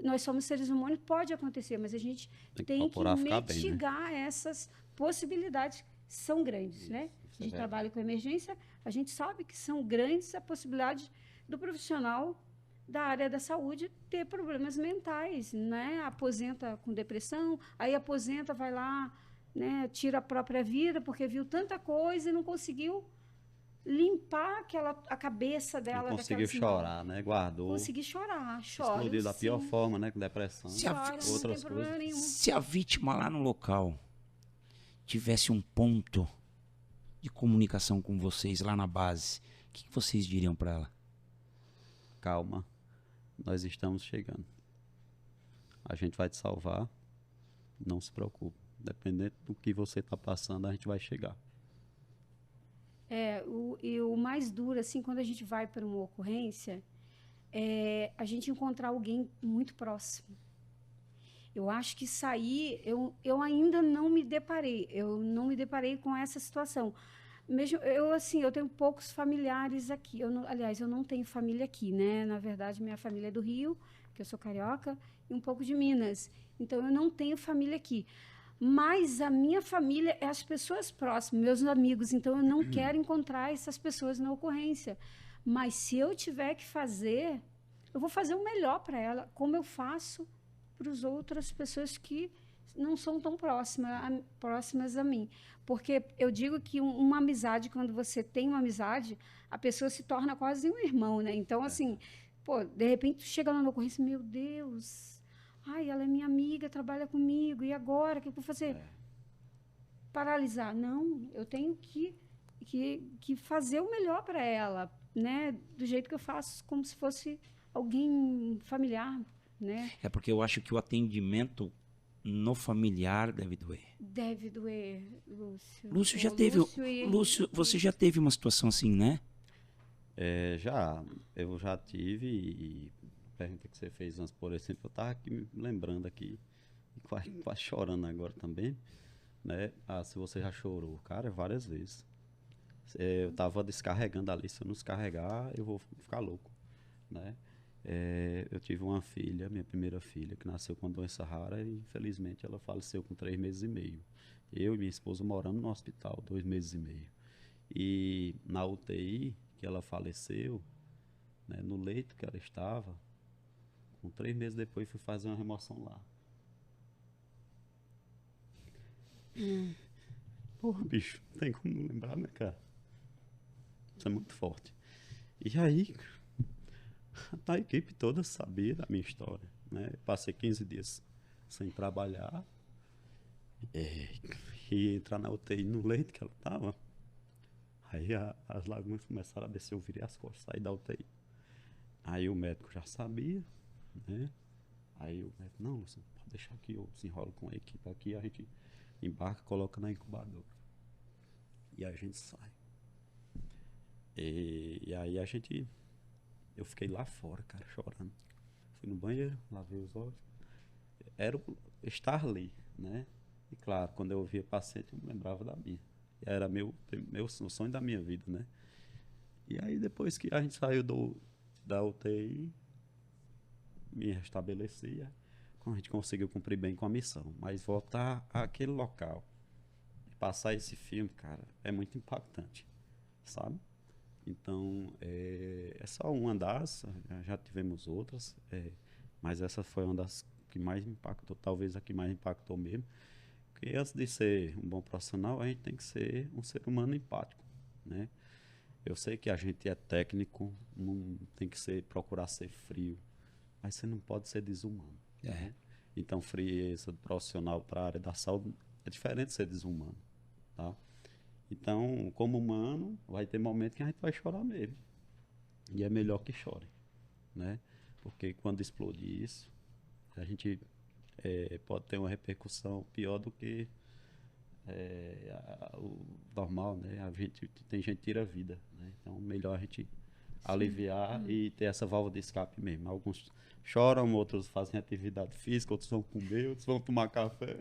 Speaker 2: nós somos seres humanos, pode acontecer, mas a gente tem que mitigar bem, né? Essas possibilidades são grandes, isso, né? A gente trabalha com emergência, a gente sabe que são grandes a possibilidade do profissional da área da saúde ter problemas mentais, né? Aposenta com depressão, aí aposenta, vai lá, né? Tira a própria vida porque viu tanta coisa e não conseguiu limpar a cabeça dela.
Speaker 3: Não conseguiu chorar, né? Guardou.
Speaker 2: Conseguir chorar, chora.
Speaker 3: Explodiu da pior forma, né? Com depressão.
Speaker 2: Outras coisas.
Speaker 1: Se a vítima lá no local tivesse um ponto de comunicação com vocês lá na base, o que vocês diriam para ela?
Speaker 3: Calma, nós estamos chegando. A gente vai te salvar. Não se preocupe. Dependendo do que você está passando, a gente vai chegar.
Speaker 2: E o mais duro, assim, quando a gente vai para uma ocorrência, é a gente encontrar alguém muito próximo. Eu acho que sair, eu ainda não me deparei, com essa situação. Mesmo, eu tenho poucos familiares aqui. Aliás, eu não tenho família aqui, né? Na verdade, minha família é do Rio, que eu sou carioca, e um pouco de Minas. Então, eu não tenho família aqui. Mas a minha família é as pessoas próximas, meus amigos. Então, eu não quero encontrar essas pessoas na ocorrência. Mas, se eu tiver que fazer, eu vou fazer o melhor para ela, como eu faço para as outras pessoas que não são tão próximas a mim. Porque eu digo que uma amizade, quando você tem uma amizade, a pessoa se torna quase um irmão, né? Então, assim, de repente, tu chega lá na ocorrência, meu Deus... Ai, ela é minha amiga, trabalha comigo, e agora? O que eu vou fazer? Paralisar. Não, eu tenho que fazer o melhor para ela, né? Do jeito que eu faço, como se fosse alguém familiar, né?
Speaker 1: É porque eu acho que o atendimento no familiar deve doer.
Speaker 2: Deve doer, Lúcio.
Speaker 1: Lúcio, você já teve uma situação assim, né?
Speaker 3: Eu já tive e... pergunta que você fez antes, por exemplo, eu estava aqui me lembrando aqui, e quase chorando agora também, né? Se você já chorou, cara, várias vezes. Eu estava descarregando ali, se eu não descarregar, eu vou ficar louco, né? Eu tive uma filha, minha primeira filha, que nasceu com doença rara e, infelizmente, ela faleceu com 3 meses e meio. Eu e minha esposa morando no hospital, 2 meses e meio. E na UTI, que ela faleceu, né, no leito que ela estava, 3 meses depois fui fazer uma remoção lá. Porra, bicho, não tem como não lembrar, né, cara? Isso é muito forte. E aí, a equipe toda sabia da minha história, né? Eu passei 15 dias sem trabalhar. E entrar na UTI no leito que ela tava. Aí as lágrimas começaram a descer, eu virei as costas, saí da UTI. Aí o médico já sabia, né? Aí o médico, não, você pode deixar aqui, eu se enrolo com a equipe aqui, a gente embarca, coloca na incubadora. E a gente sai. E aí eu fiquei lá fora, cara, chorando. Fui no banheiro, lavei os olhos. Era estar ali, né? E claro, quando eu via paciente, eu me lembrava da minha. Era o sonho da minha vida, né? E aí depois que a gente saiu da UTI, me restabelecia, a gente conseguiu cumprir bem com a missão. Mas voltar àquele local, passar esse filme, cara, é muito impactante, sabe? Então, é só uma das, já tivemos outras, mas essa foi uma das que mais me impactou, talvez a que mais impactou mesmo. Porque antes de ser um bom profissional, a gente tem que ser um ser humano empático, né? Eu sei que a gente é técnico, não tem que procurar ser frio, mas você não pode ser desumano. Né? Então, frieza do profissional para a área da saúde é diferente de ser desumano, tá? Então, como humano, vai ter momentos que a gente vai chorar mesmo. E é melhor que chore, né? Porque quando explode isso, a gente pode ter uma repercussão pior do que o normal, né? Tem gente que tira a vida, né? Então, melhor a gente aliviar e ter essa válvula de escape mesmo. Alguns choram, outros fazem atividade física, outros vão comer, outros vão tomar café.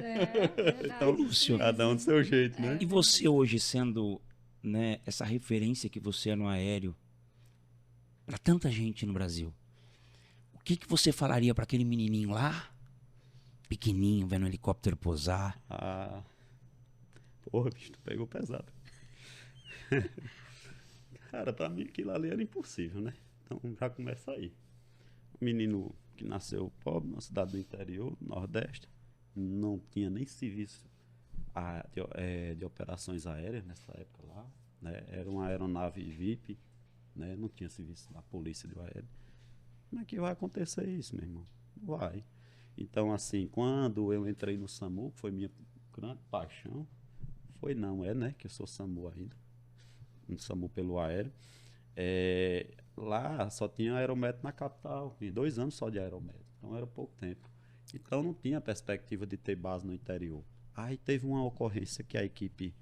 Speaker 3: Então,
Speaker 1: Lúcio,
Speaker 3: cada um do seu jeito, né?
Speaker 1: E você hoje sendo, né, essa referência que você é no aéreo para tanta gente no Brasil, o que você falaria para aquele menininho lá, pequenininho, vendo o helicóptero pousar?
Speaker 3: Porra, bicho, tu pegou pesado. Cara, pra mim aquilo ali era impossível, né? Então já começa aí. Um menino que nasceu pobre, numa cidade do interior, do Nordeste, não tinha nem serviço de operações aéreas nessa época lá, né? Era uma aeronave VIP, né? Não tinha serviço da polícia do aéreo. Como é que vai acontecer isso, meu irmão? Vai. Então, assim, quando eu entrei no SAMU, que foi minha grande paixão, né? Que eu sou SAMU ainda, no SAMU pelo aéreo. Lá só tinha aeromédico na capital, e 2 anos só de aeromédico, então era pouco tempo. Então não tinha perspectiva de ter base no interior. Aí teve uma ocorrência que a equipe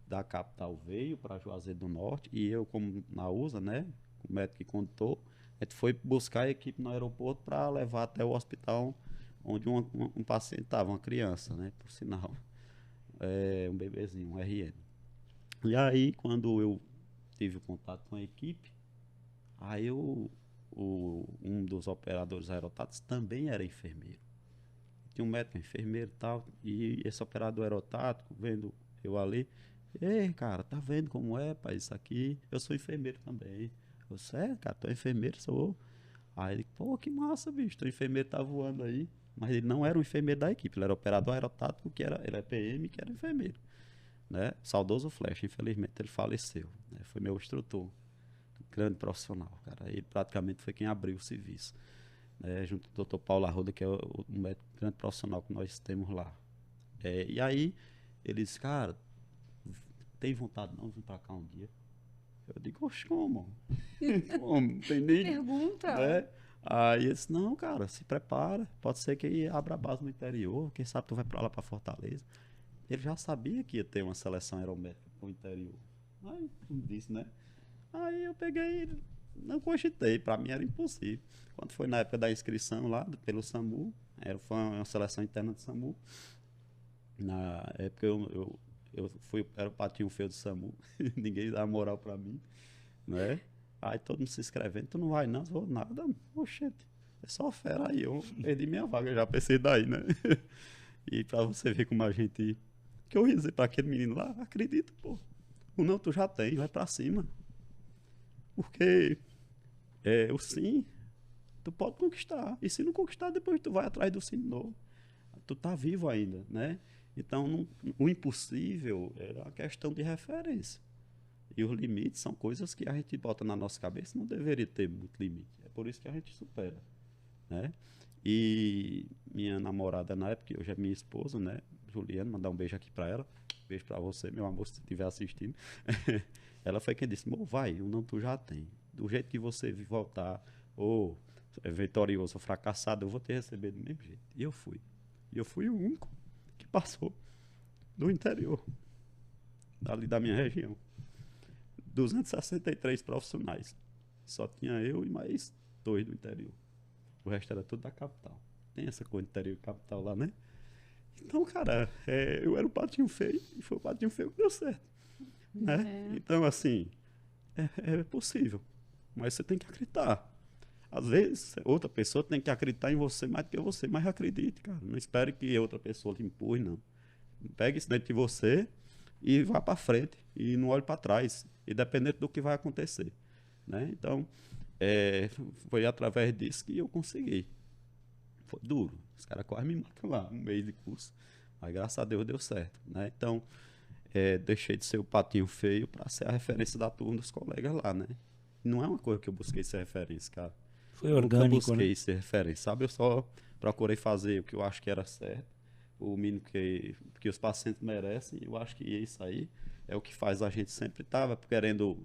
Speaker 3: da capital veio para Juazeiro do Norte, e eu, como na USA, né, o médico que contou, a gente foi buscar a equipe no aeroporto para levar até o hospital onde um paciente estava, uma criança, né, por sinal, um bebezinho, um RN. E aí, quando eu tive o contato com a equipe, aí um dos operadores aerotáticos também era enfermeiro. Tinha um médico, enfermeiro e tal, e esse operador aerotático, vendo eu ali, ei, cara, tá vendo como é, pai, isso aqui? Eu sou enfermeiro também. Eu disse, cara, tu é enfermeiro? Sou. Aí ele, pô, que massa, bicho, teu enfermeiro tá voando aí. Mas ele não era o enfermeiro da equipe, ele era operador aerotático, ele é PM, que era enfermeiro. Né? Saudoso Flecha, infelizmente ele faleceu, né? Foi meu instrutor, grande profissional, cara. Ele praticamente foi quem abriu o serviço, né? Junto com o Dr. Paulo Arruda, que é o médico grande profissional que nós temos lá. E aí ele disse, cara, tem vontade não de vir pra cá um dia? Eu digo, oxe, como? Como? Não tem nem...
Speaker 2: Pergunta.
Speaker 3: Né? Aí ele disse, não, cara, se prepara, pode ser que abra a base no interior, quem sabe tu vai pra lá, pra Fortaleza. Ele já sabia que ia ter uma seleção aeromédica pro interior. Aí, como disse, né? Aí eu peguei, não cogitei, para mim era impossível. Quando foi na época da inscrição lá, pelo SAMU, foi uma seleção interna do SAMU. Na época eu era o patinho feio do SAMU, ninguém dava moral para mim, né? Aí todo mundo se inscrevendo, tu não vai não, vou nada, oxente, é só fera aí, eu perdi minha vaga já, pensei daí, né? E para você ver como a gente... Que eu ia dizer para aquele menino lá, acredita, pô, o não tu já tem, vai para cima. Porque o sim, tu pode conquistar. E se não conquistar, depois tu vai atrás do sim de novo. Tu tá vivo ainda, né? Então, o impossível era uma questão de referência. E os limites são coisas que a gente bota na nossa cabeça, não deveria ter muito limite. É por isso que a gente supera, né? E minha namorada na época, que hoje é minha esposa, né? Juliana, mandar um beijo aqui para ela. Beijo para você, meu amor, se estiver assistindo. Ela foi quem disse, vai, o não tu já tem. Do jeito que você voltar, ou vitorioso ou fracassado, eu vou te receber do mesmo jeito. E eu fui. E eu fui o único que passou do interior, ali da minha região. 263 profissionais. Só tinha eu e mais 2 do interior. O resto era tudo da capital. Tem essa coisa de interior e capital lá, né? Então, cara, eu era o patinho feio e foi o patinho feio que deu certo. Né? Então, assim, é possível. Mas você tem que acreditar. Às vezes, outra pessoa tem que acreditar em você mais do que você, mas acredite, cara. Não espere que outra pessoa te empurre, não. Pegue isso dentro de você e vá para frente. E não olhe para trás, independente do que vai acontecer. Né? Então, foi através disso que eu consegui. Foi duro. Os caras quase me matam lá, um mês de curso. Mas graças a Deus deu certo. Né? Então, deixei de ser o patinho feio para ser a referência da turma dos colegas lá, né? Não é uma coisa que eu busquei ser referência, cara.
Speaker 1: Foi orgânico,
Speaker 3: eu busquei
Speaker 1: né?
Speaker 3: ser referência, sabe? Eu só procurei fazer o que eu acho que era certo, o mínimo que os pacientes merecem. Eu acho que isso aí é o que faz a gente sempre estar querendo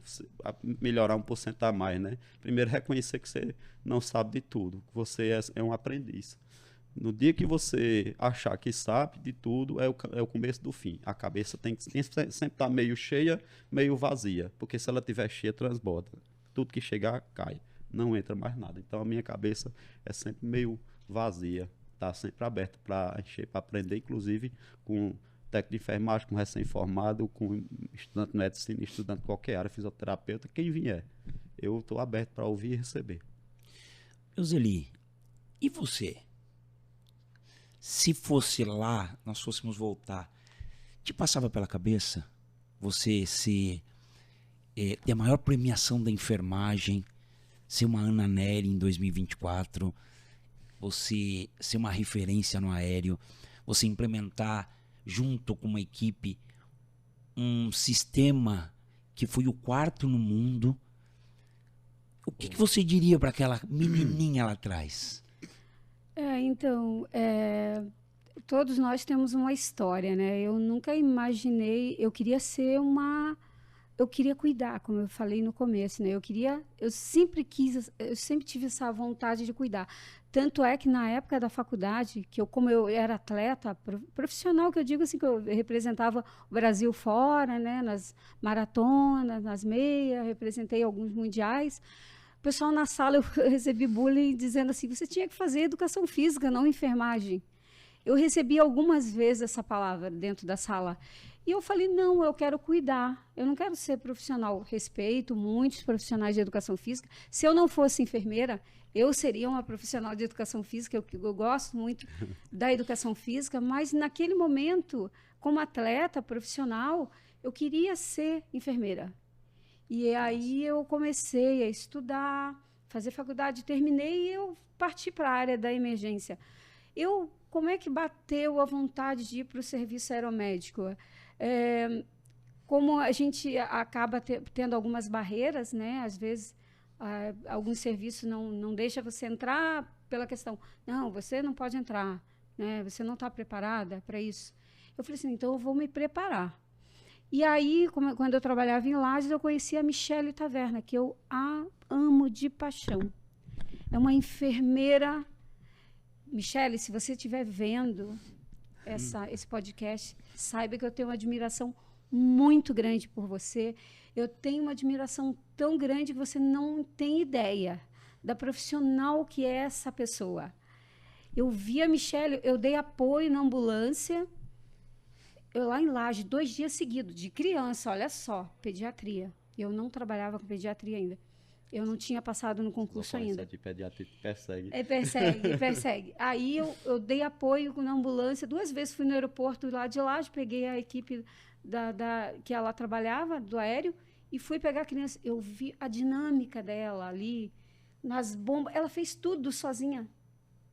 Speaker 3: melhorar 1% a mais, né? Primeiro, reconhecer que você não sabe de tudo, que você é um aprendiz. No dia que você achar que sabe de tudo, é o começo do fim. A cabeça tem que sempre estar meio cheia, meio vazia, porque se ela estiver cheia, transborda. Tudo que chegar, cai. Não entra mais nada. Então, a minha cabeça é sempre meio vazia. Está sempre aberta para encher, para aprender, inclusive com técnico de enfermagem, com recém-formado, com estudante de medicina, estudante de qualquer área, fisioterapeuta, quem vier. Eu estou aberto para ouvir e receber.
Speaker 1: Euseli, e você? Se fosse lá, nós fôssemos voltar, te passava pela cabeça você ter a maior premiação da enfermagem, ser uma Ana Nery em 2024, você ser uma referência no aéreo, você implementar junto com uma equipe um sistema que foi o 4º no mundo? O que você diria para aquela menininha lá atrás?
Speaker 2: Então, todos nós temos uma história, né? Eu nunca imaginei, eu queria cuidar, como eu falei no começo, né? Eu sempre tive essa vontade de cuidar. Tanto é que na época da faculdade, como eu era atleta profissional, que eu digo assim, que eu representava o Brasil fora, né? Nas maratonas, nas meias, representei alguns mundiais. O pessoal na sala, eu recebi bullying dizendo assim, você tinha que fazer educação física, não enfermagem. Eu recebi algumas vezes essa palavra dentro da sala. E eu falei, não, eu quero cuidar, eu não quero ser profissional. Respeito muitos profissionais de educação física. Se eu não fosse enfermeira, eu seria uma profissional de educação física, eu gosto muito da educação física, mas naquele momento, como atleta profissional, eu queria ser enfermeira. E aí eu comecei a estudar, fazer faculdade, terminei e eu parti para a área da emergência. Como é que bateu a vontade de ir para o serviço aeromédico? Como a gente acaba tendo algumas barreiras, né? Às vezes, alguns serviços não deixam você entrar pela questão, não, você não pode entrar, né? Você não está preparada para isso. Eu falei assim, então eu vou me preparar. E aí, quando eu trabalhava em Lages, eu conheci a Michele Taverna, que eu a amo de paixão. É uma enfermeira. Michele, se você estiver vendo esse podcast, saiba que eu tenho uma admiração muito grande por você. Eu tenho uma admiração tão grande que você não tem ideia da profissional que é essa pessoa. Eu vi a Michele, eu dei apoio na ambulância, eu lá em Lages, 2 dias seguidos, de criança, olha só, pediatria. Eu não trabalhava com pediatria ainda. Eu não tinha passado no concurso ainda.
Speaker 3: De pediatria persegue.
Speaker 2: Persegue. Aí eu dei apoio na ambulância. 2 vezes fui no aeroporto lá de Lages, peguei a equipe que ela trabalhava, do aéreo, e fui pegar a criança. Eu vi a dinâmica dela ali, nas bombas. Ela fez tudo sozinha.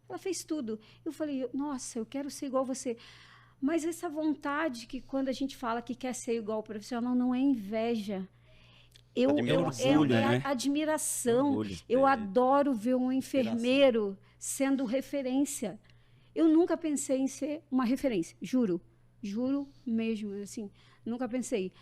Speaker 2: Ela fez tudo. Eu falei, nossa, eu quero ser igual você. Mas essa vontade que quando a gente fala que quer ser igual ao profissional, não é inveja. É admiração.
Speaker 1: Orgulho.
Speaker 2: Eu adoro ver um enfermeiro sendo referência. Eu nunca pensei em ser uma referência, juro mesmo, assim, nunca pensei.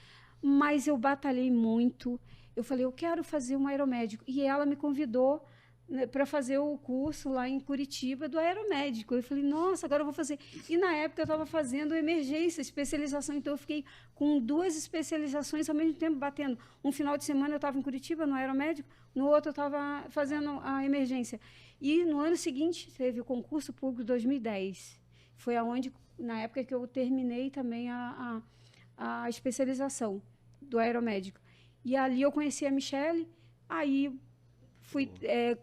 Speaker 2: Mas eu batalhei muito. Eu falei, eu quero fazer um aeromédico. E ela me convidou, né, para fazer o curso lá em Curitiba do aeromédico. Eu falei, nossa, agora eu vou fazer. E na época eu estava fazendo emergência, especialização, então eu fiquei com 2 especializações ao mesmo tempo batendo. Um final de semana eu estava em Curitiba, no aeromédico, no outro eu estava fazendo a emergência. E no ano seguinte teve o concurso público 2010. Foi aonde, na época que eu terminei também a especialização do aeromédico. E ali eu conheci a Michele, aí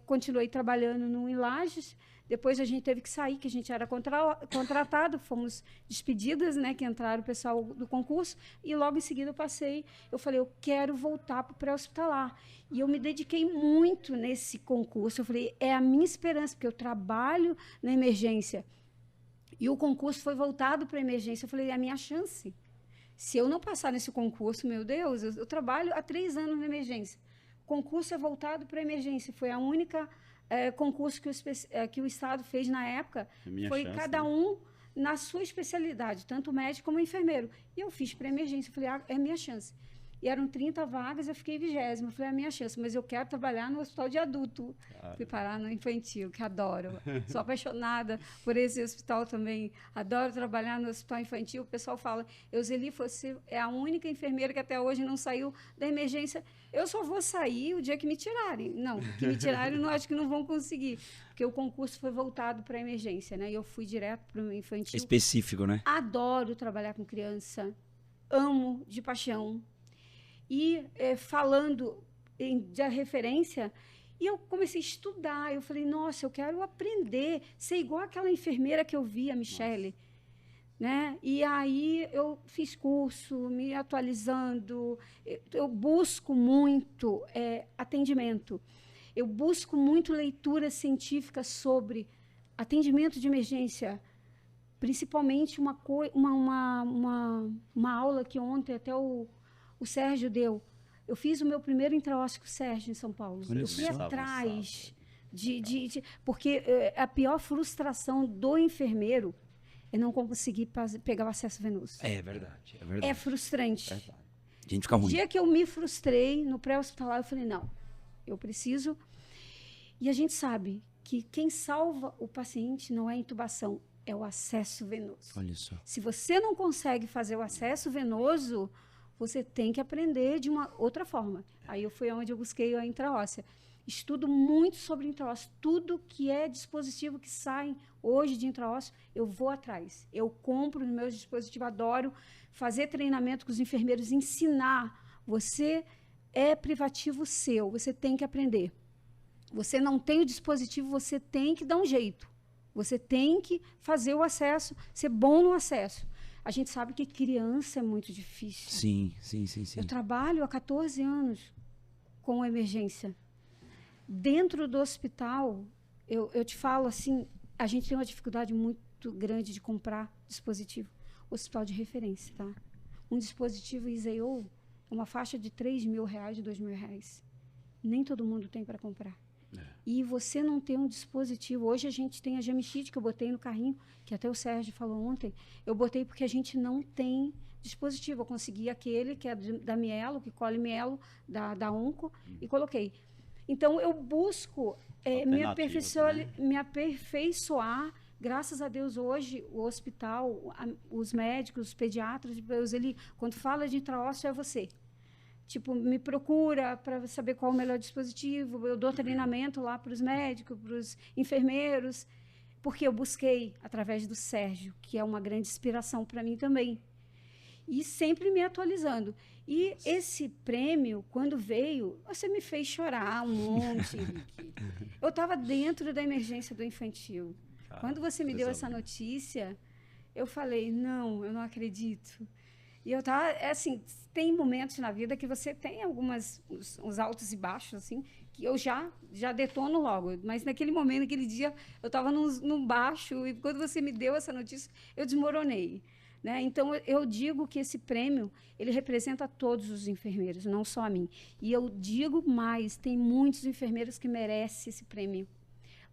Speaker 2: Continuei trabalhando em Lages. Depois a gente teve que sair, que a gente era contratado, fomos despedidas, né, que entraram o pessoal do concurso, e logo em seguida eu falei, eu quero voltar para o pré-hospitalar. E eu me dediquei muito nesse concurso. Eu falei, é a minha esperança, porque eu trabalho na emergência. E o concurso foi voltado para a emergência. Eu falei, é a minha chance. Se eu não passar nesse concurso, meu Deus, eu trabalho há 3 anos na emergência. O concurso é voltado para a emergência. Foi a única concurso que o Estado fez na época. Foi chance, cada um na sua especialidade, tanto médico como enfermeiro. E eu fiz para emergência. Eu falei, é a minha chance. E eram 30 vagas, eu fiquei 20ª. Eu falei, é a minha chance, mas eu quero trabalhar no hospital de adulto. Fui parar no infantil, que adoro. Sou apaixonada por esse hospital também. Adoro trabalhar no hospital infantil. O pessoal fala, Euseli, você é a única enfermeira que até hoje não saiu da emergência. Eu só vou sair o dia que me tirarem. Não, que me tirarem, eu acho que não vão conseguir. Porque o concurso foi voltado para a emergência, né? E eu fui direto para o infantil.
Speaker 1: Específico, né?
Speaker 2: Adoro trabalhar com criança. Amo de paixão. E falando de referência, e eu comecei a estudar. Eu falei, nossa, eu quero aprender, ser igual aquela enfermeira que eu vi, a Michele. Né? E aí eu fiz curso, me atualizando. Eu busco muito atendimento. Eu busco muito leitura científica sobre atendimento de emergência. Principalmente uma aula que ontem até o Sérgio deu. Eu fiz o meu primeiro intraósseo Sérgio em São Paulo. Eu fui atrás porque a pior frustração do enfermeiro é não conseguir pegar o acesso venoso.
Speaker 1: É verdade, é verdade.
Speaker 2: É frustrante.
Speaker 1: É verdade. A gente fica ruim.
Speaker 2: No dia que eu me frustrei no pré-hospitalar, eu falei, não, eu preciso. E a gente sabe que quem salva o paciente não é a intubação, é o acesso venoso.
Speaker 1: Olha só.
Speaker 2: Se você não consegue fazer o acesso venoso, você tem que aprender de uma outra forma. Aí foi onde eu busquei a intraóssea. Estudo muito sobre intraósseo. Tudo que é dispositivo que sai hoje de intraósseo, eu vou atrás. Eu compro no meu dispositivo, adoro fazer treinamento com os enfermeiros, ensinar. Você é privativo seu, você tem que aprender. Você não tem o dispositivo, você tem que dar um jeito. Você tem que fazer o acesso, ser bom no acesso. A gente sabe que criança é muito difícil.
Speaker 1: Sim.
Speaker 2: Eu trabalho há 14 anos com emergência. Dentro do hospital, eu te falo assim, a gente tem uma dificuldade muito grande de comprar dispositivo. Hospital de referência, tá? Um dispositivo ISEO é uma faixa de R$3.000, de R$2.000. Nem todo mundo tem para comprar. E você não tem um dispositivo. Hoje a gente tem a Gemixite, que eu botei no carrinho, que até o Sérgio falou ontem. Eu botei porque a gente não tem dispositivo. Eu consegui aquele que é da Mielo, que colhe Mielo, da Onco, e coloquei. Então, eu busco me aperfeiçoar. Graças a Deus, hoje, o hospital, os médicos, os pediatras, quando fala de intraósseo, é você. Tipo, me procura para saber qual é o melhor dispositivo. Eu dou treinamento lá para os médicos, para os enfermeiros, porque eu busquei através do Sérgio, que é uma grande inspiração para mim também. E sempre me atualizando. E esse prêmio, quando veio, você me fez chorar um monte, Henrique. Eu estava dentro da emergência do infantil. Quando você me deu essa notícia, eu falei, não, eu não acredito. E eu estava, assim, tem momentos na vida que você tem uns altos e baixos, assim, que eu já detono logo. Mas naquele momento, naquele dia, eu estava num baixo, e quando você me deu essa notícia, eu desmoronei. Né? Então, eu digo que esse prêmio, ele representa todos os enfermeiros, não só a mim. E eu digo mais, tem muitos enfermeiros que merecem esse prêmio,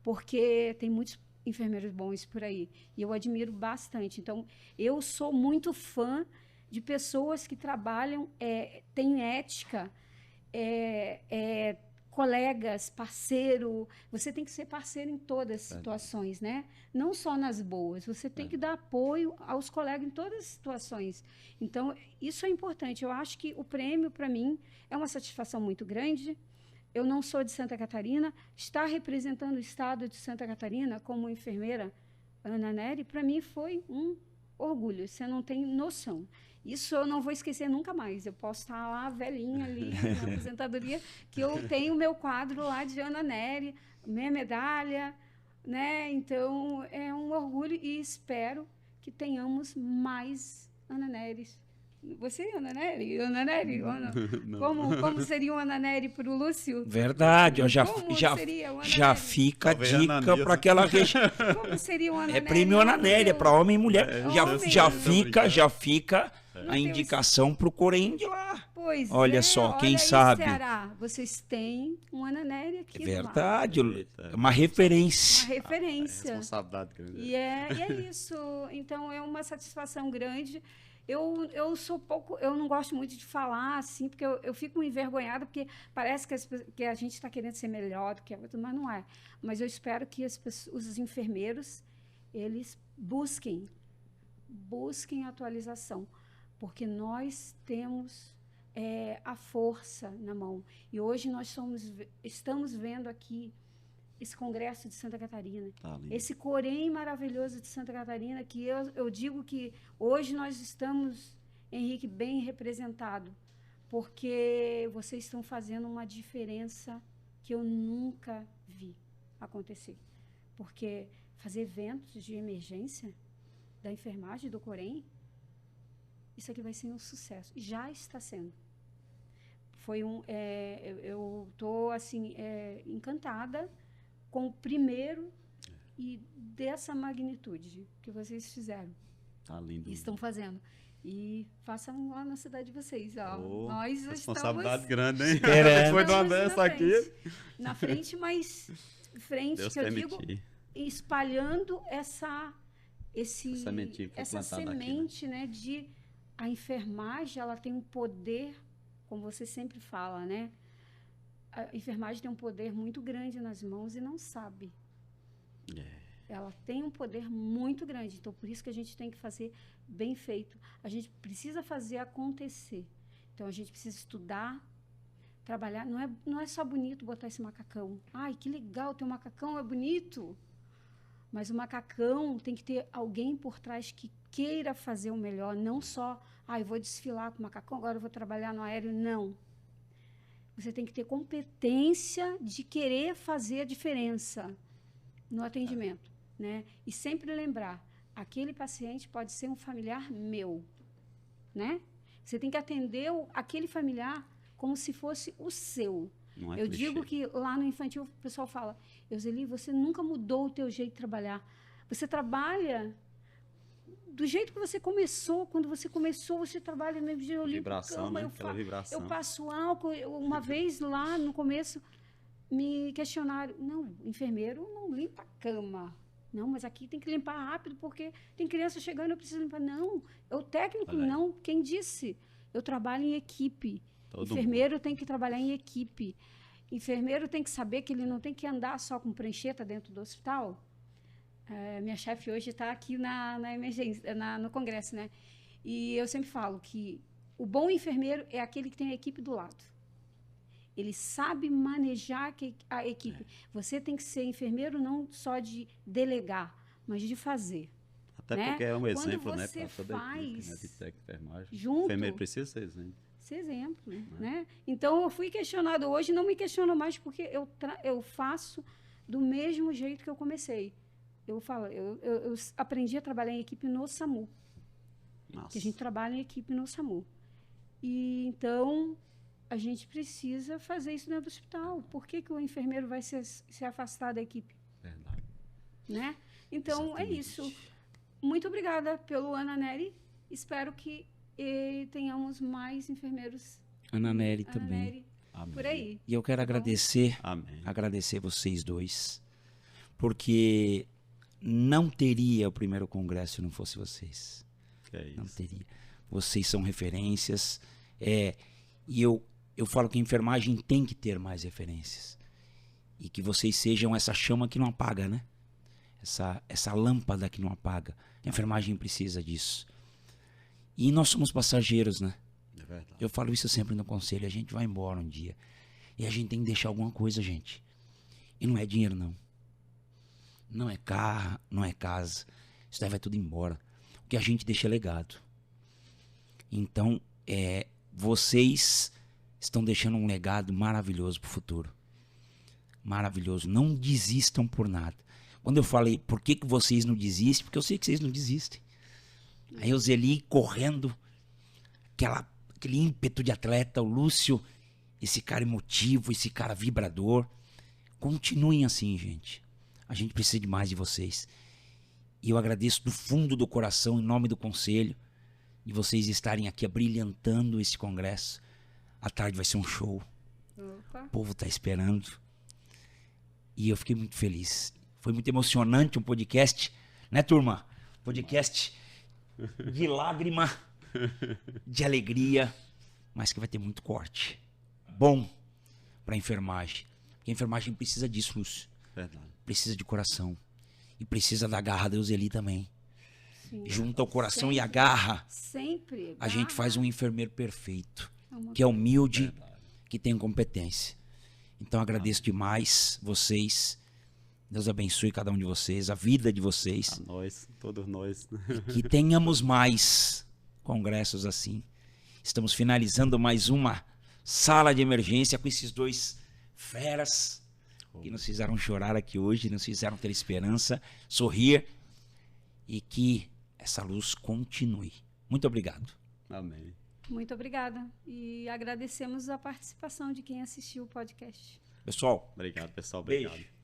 Speaker 2: porque tem muitos enfermeiros bons por aí, e eu admiro bastante. Então, eu sou muito fã de pessoas que trabalham, têm ética, colegas, parceiro. Você tem que ser parceiro em todas as situações, né? Não só nas boas. Você tem que dar apoio aos colegas em todas as situações. Então, isso é importante. Eu acho que o prêmio, para mim, é uma satisfação muito grande. Eu não sou de Santa Catarina. Estar representando o estado de Santa Catarina como enfermeira, Ana Nery, para mim foi orgulho, você não tem noção. Isso eu não vou esquecer nunca mais. Eu posso estar lá, velhinha ali, na aposentadoria, que eu tenho meu quadro lá de Ana Nery, minha medalha, né? Então, é um orgulho e espero que tenhamos mais Ana Nerys. Você, Ana Nery? Ana Nery? Como seria o Ana Nery para o Lúcio?
Speaker 1: Verdade, ó, já
Speaker 2: seria o Ana
Speaker 1: já
Speaker 2: Nery?
Speaker 1: fica a
Speaker 3: Talvez
Speaker 1: dica
Speaker 3: Ananias.
Speaker 1: para aquela região.
Speaker 2: Como seria o Ana
Speaker 1: É
Speaker 2: Nery?
Speaker 1: prêmio Ana Nery, é para homem e mulher.
Speaker 2: Homem.
Speaker 1: Já fica
Speaker 2: Não
Speaker 1: a
Speaker 2: tem
Speaker 1: indicação para o Corém de lá.
Speaker 2: Pois
Speaker 1: Olha
Speaker 2: é,
Speaker 1: só, quem
Speaker 2: olha aí,
Speaker 1: sabe.
Speaker 2: Ceará, vocês têm um Ana Nery aqui
Speaker 1: É
Speaker 2: do lado.
Speaker 1: verdade,
Speaker 3: Eita.
Speaker 1: é uma referência.
Speaker 2: Uma referência.
Speaker 3: Responsabilidade grande.
Speaker 2: E é isso. Então, é uma satisfação grande. Eu sou pouco, eu não gosto muito de falar assim, porque eu fico envergonhada, porque parece que a gente está querendo ser melhor do que a outra, mas não é. Mas eu espero que os enfermeiros, eles busquem atualização, porque nós temos a força na mão. E hoje nós estamos vendo aqui esse Congresso de Santa Catarina,
Speaker 3: Tá lindo.
Speaker 2: esse Corém maravilhoso de Santa Catarina, que eu digo que hoje nós estamos, Henrique, bem representado, porque vocês estão fazendo uma diferença que eu nunca vi acontecer. Porque fazer eventos de emergência da enfermagem do Corém, isso aqui vai ser um sucesso. Já está sendo. Eu estou assim, encantada com o primeiro e dessa magnitude que vocês fizeram.
Speaker 3: Tá lindo.
Speaker 2: E estão fazendo. E façam lá na cidade de vocês. Ó.
Speaker 3: Oh,
Speaker 2: Nós
Speaker 3: responsabilidade
Speaker 2: estamos...
Speaker 3: grande, hein?
Speaker 1: Esperando.
Speaker 3: Depois de uma
Speaker 2: estamos
Speaker 3: dessa
Speaker 2: na
Speaker 3: aqui.
Speaker 2: frente. Na frente, mas frente,
Speaker 3: Deus
Speaker 2: que eu digo,
Speaker 3: permitir.
Speaker 2: espalhando essa
Speaker 3: sementinha que foi plantada aqui, né?
Speaker 2: semente, né, de a enfermagem, ela tem um poder, como você sempre fala, né? A enfermagem tem um poder muito grande nas mãos e não sabe. Ela tem um poder muito grande, então por isso que a gente tem que fazer bem feito. A gente precisa fazer acontecer. Então a gente precisa estudar, trabalhar. Não é só bonito botar esse macacão. Ai, que legal, teu macacão é bonito. Mas o macacão tem que ter alguém por trás que queira fazer o melhor, não só, eu vou desfilar com o macacão, agora eu vou trabalhar no aéreo. Não. Você tem que ter competência de querer fazer a diferença no atendimento, né? E sempre lembrar, aquele paciente pode ser um familiar meu, né? Você tem que atender aquele familiar como se fosse o seu.
Speaker 3: Não é
Speaker 2: Eu
Speaker 3: clichê.
Speaker 2: digo que lá no infantil o pessoal fala, Euseli, você nunca mudou o teu jeito de trabalhar. Você trabalha do jeito que você começou. Quando você começou, você trabalha no
Speaker 3: Vibração, né? Aquela vibração.
Speaker 2: Eu passo álcool. Uma vez lá no começo, me questionaram. Não, enfermeiro não limpa a cama. Não, mas aqui tem que limpar rápido, porque tem criança chegando, eu preciso limpar. Não, o técnico não. Quem disse? Eu trabalho em equipe. Enfermeiro tem que trabalhar em equipe. Enfermeiro tem que saber que ele não tem que andar só com prancheta dentro do hospital. Minha chefe hoje está aqui na emergência, no congresso, né? E eu sempre falo que o bom enfermeiro é aquele que tem a equipe do lado. Ele sabe manejar a equipe. Você tem que ser enfermeiro não só de delegar, mas de fazer.
Speaker 3: Até
Speaker 2: né?
Speaker 3: porque é um exemplo, né?
Speaker 2: Você
Speaker 3: Para toda a equipe, né?
Speaker 2: faz
Speaker 3: De técnico de enfermagem.
Speaker 2: junto.
Speaker 3: O enfermeiro precisa ser exemplo.
Speaker 2: Esse exemplo, né? Então, eu fui questionado hoje, não me questiono mais, porque eu faço do mesmo jeito que eu comecei. Eu aprendi a trabalhar em equipe no SAMU.
Speaker 3: Nossa.
Speaker 2: Que a gente trabalha em equipe no SAMU. E, então, a gente precisa fazer isso dentro do hospital. Por que o enfermeiro vai se afastar da equipe?
Speaker 3: Verdade.
Speaker 2: Né? Então,
Speaker 3: Exatamente.
Speaker 2: é isso. Muito obrigada pelo Ana Nery. Espero que tenhamos mais enfermeiros
Speaker 1: Ana Nery
Speaker 2: Ana
Speaker 1: também.
Speaker 2: Nery
Speaker 3: Amém.
Speaker 2: por aí.
Speaker 1: E eu quero agradecer
Speaker 3: Amém.
Speaker 1: vocês dois, porque não teria o primeiro congresso se não fosse vocês.
Speaker 3: Que é
Speaker 1: Não
Speaker 3: isso.
Speaker 1: teria. Vocês são referências. E eu falo que a enfermagem tem que ter mais referências. E que vocês sejam essa chama que não apaga, né? Essa lâmpada que não apaga. A enfermagem precisa disso. E nós somos passageiros, né?
Speaker 3: É verdade.
Speaker 1: Eu falo isso sempre no conselho. A gente vai embora um dia. E a gente tem que deixar alguma coisa, gente. E não é dinheiro, não. Não é carro, não é casa. Isso daí vai tudo embora. que a gente deixa legado. Então, vocês estão deixando um legado maravilhoso para o futuro. Maravilhoso. Não desistam por nada. Quando eu falei, por que vocês não desistem? Porque eu sei que vocês não desistem. Aí o Zeli correndo, aquele ímpeto de atleta, o Lúcio, esse cara emotivo, esse cara vibrador. Continuem assim, gente. A gente precisa de mais de vocês. E eu agradeço do fundo do coração, em nome do conselho, de vocês estarem aqui abrilhantando esse congresso. À tarde vai ser um show.
Speaker 2: Opa.
Speaker 1: O povo está esperando. E eu fiquei muito feliz. Foi muito emocionante um podcast, né, turma? Podcast de lágrima, de alegria, mas que vai ter muito corte. Bom para a enfermagem. Porque a enfermagem precisa disso, Lúcio.
Speaker 3: Verdade.
Speaker 1: Precisa de coração. E precisa da garra da Euseli também.
Speaker 2: Sim.
Speaker 1: Junta o coração
Speaker 2: Sempre.
Speaker 1: e a garra,
Speaker 2: Sempre.
Speaker 1: a gente faz um enfermeiro perfeito.
Speaker 2: Uma
Speaker 1: Que é humilde,
Speaker 3: Verdade.
Speaker 1: que tem competência. Então agradeço demais vocês. Deus abençoe cada um de vocês, a vida de vocês.
Speaker 3: A nós, todos nós.
Speaker 1: Que tenhamos mais congressos assim. Estamos finalizando mais uma sala de emergência com esses dois feras que nos fizeram chorar aqui hoje, nos fizeram ter esperança, sorrir e que essa luz continue. Muito obrigado.
Speaker 3: Amém.
Speaker 2: Muito obrigada. E agradecemos a participação de quem assistiu o podcast.
Speaker 1: Pessoal,
Speaker 3: Obrigado, pessoal.
Speaker 1: beijo.
Speaker 3: Obrigado.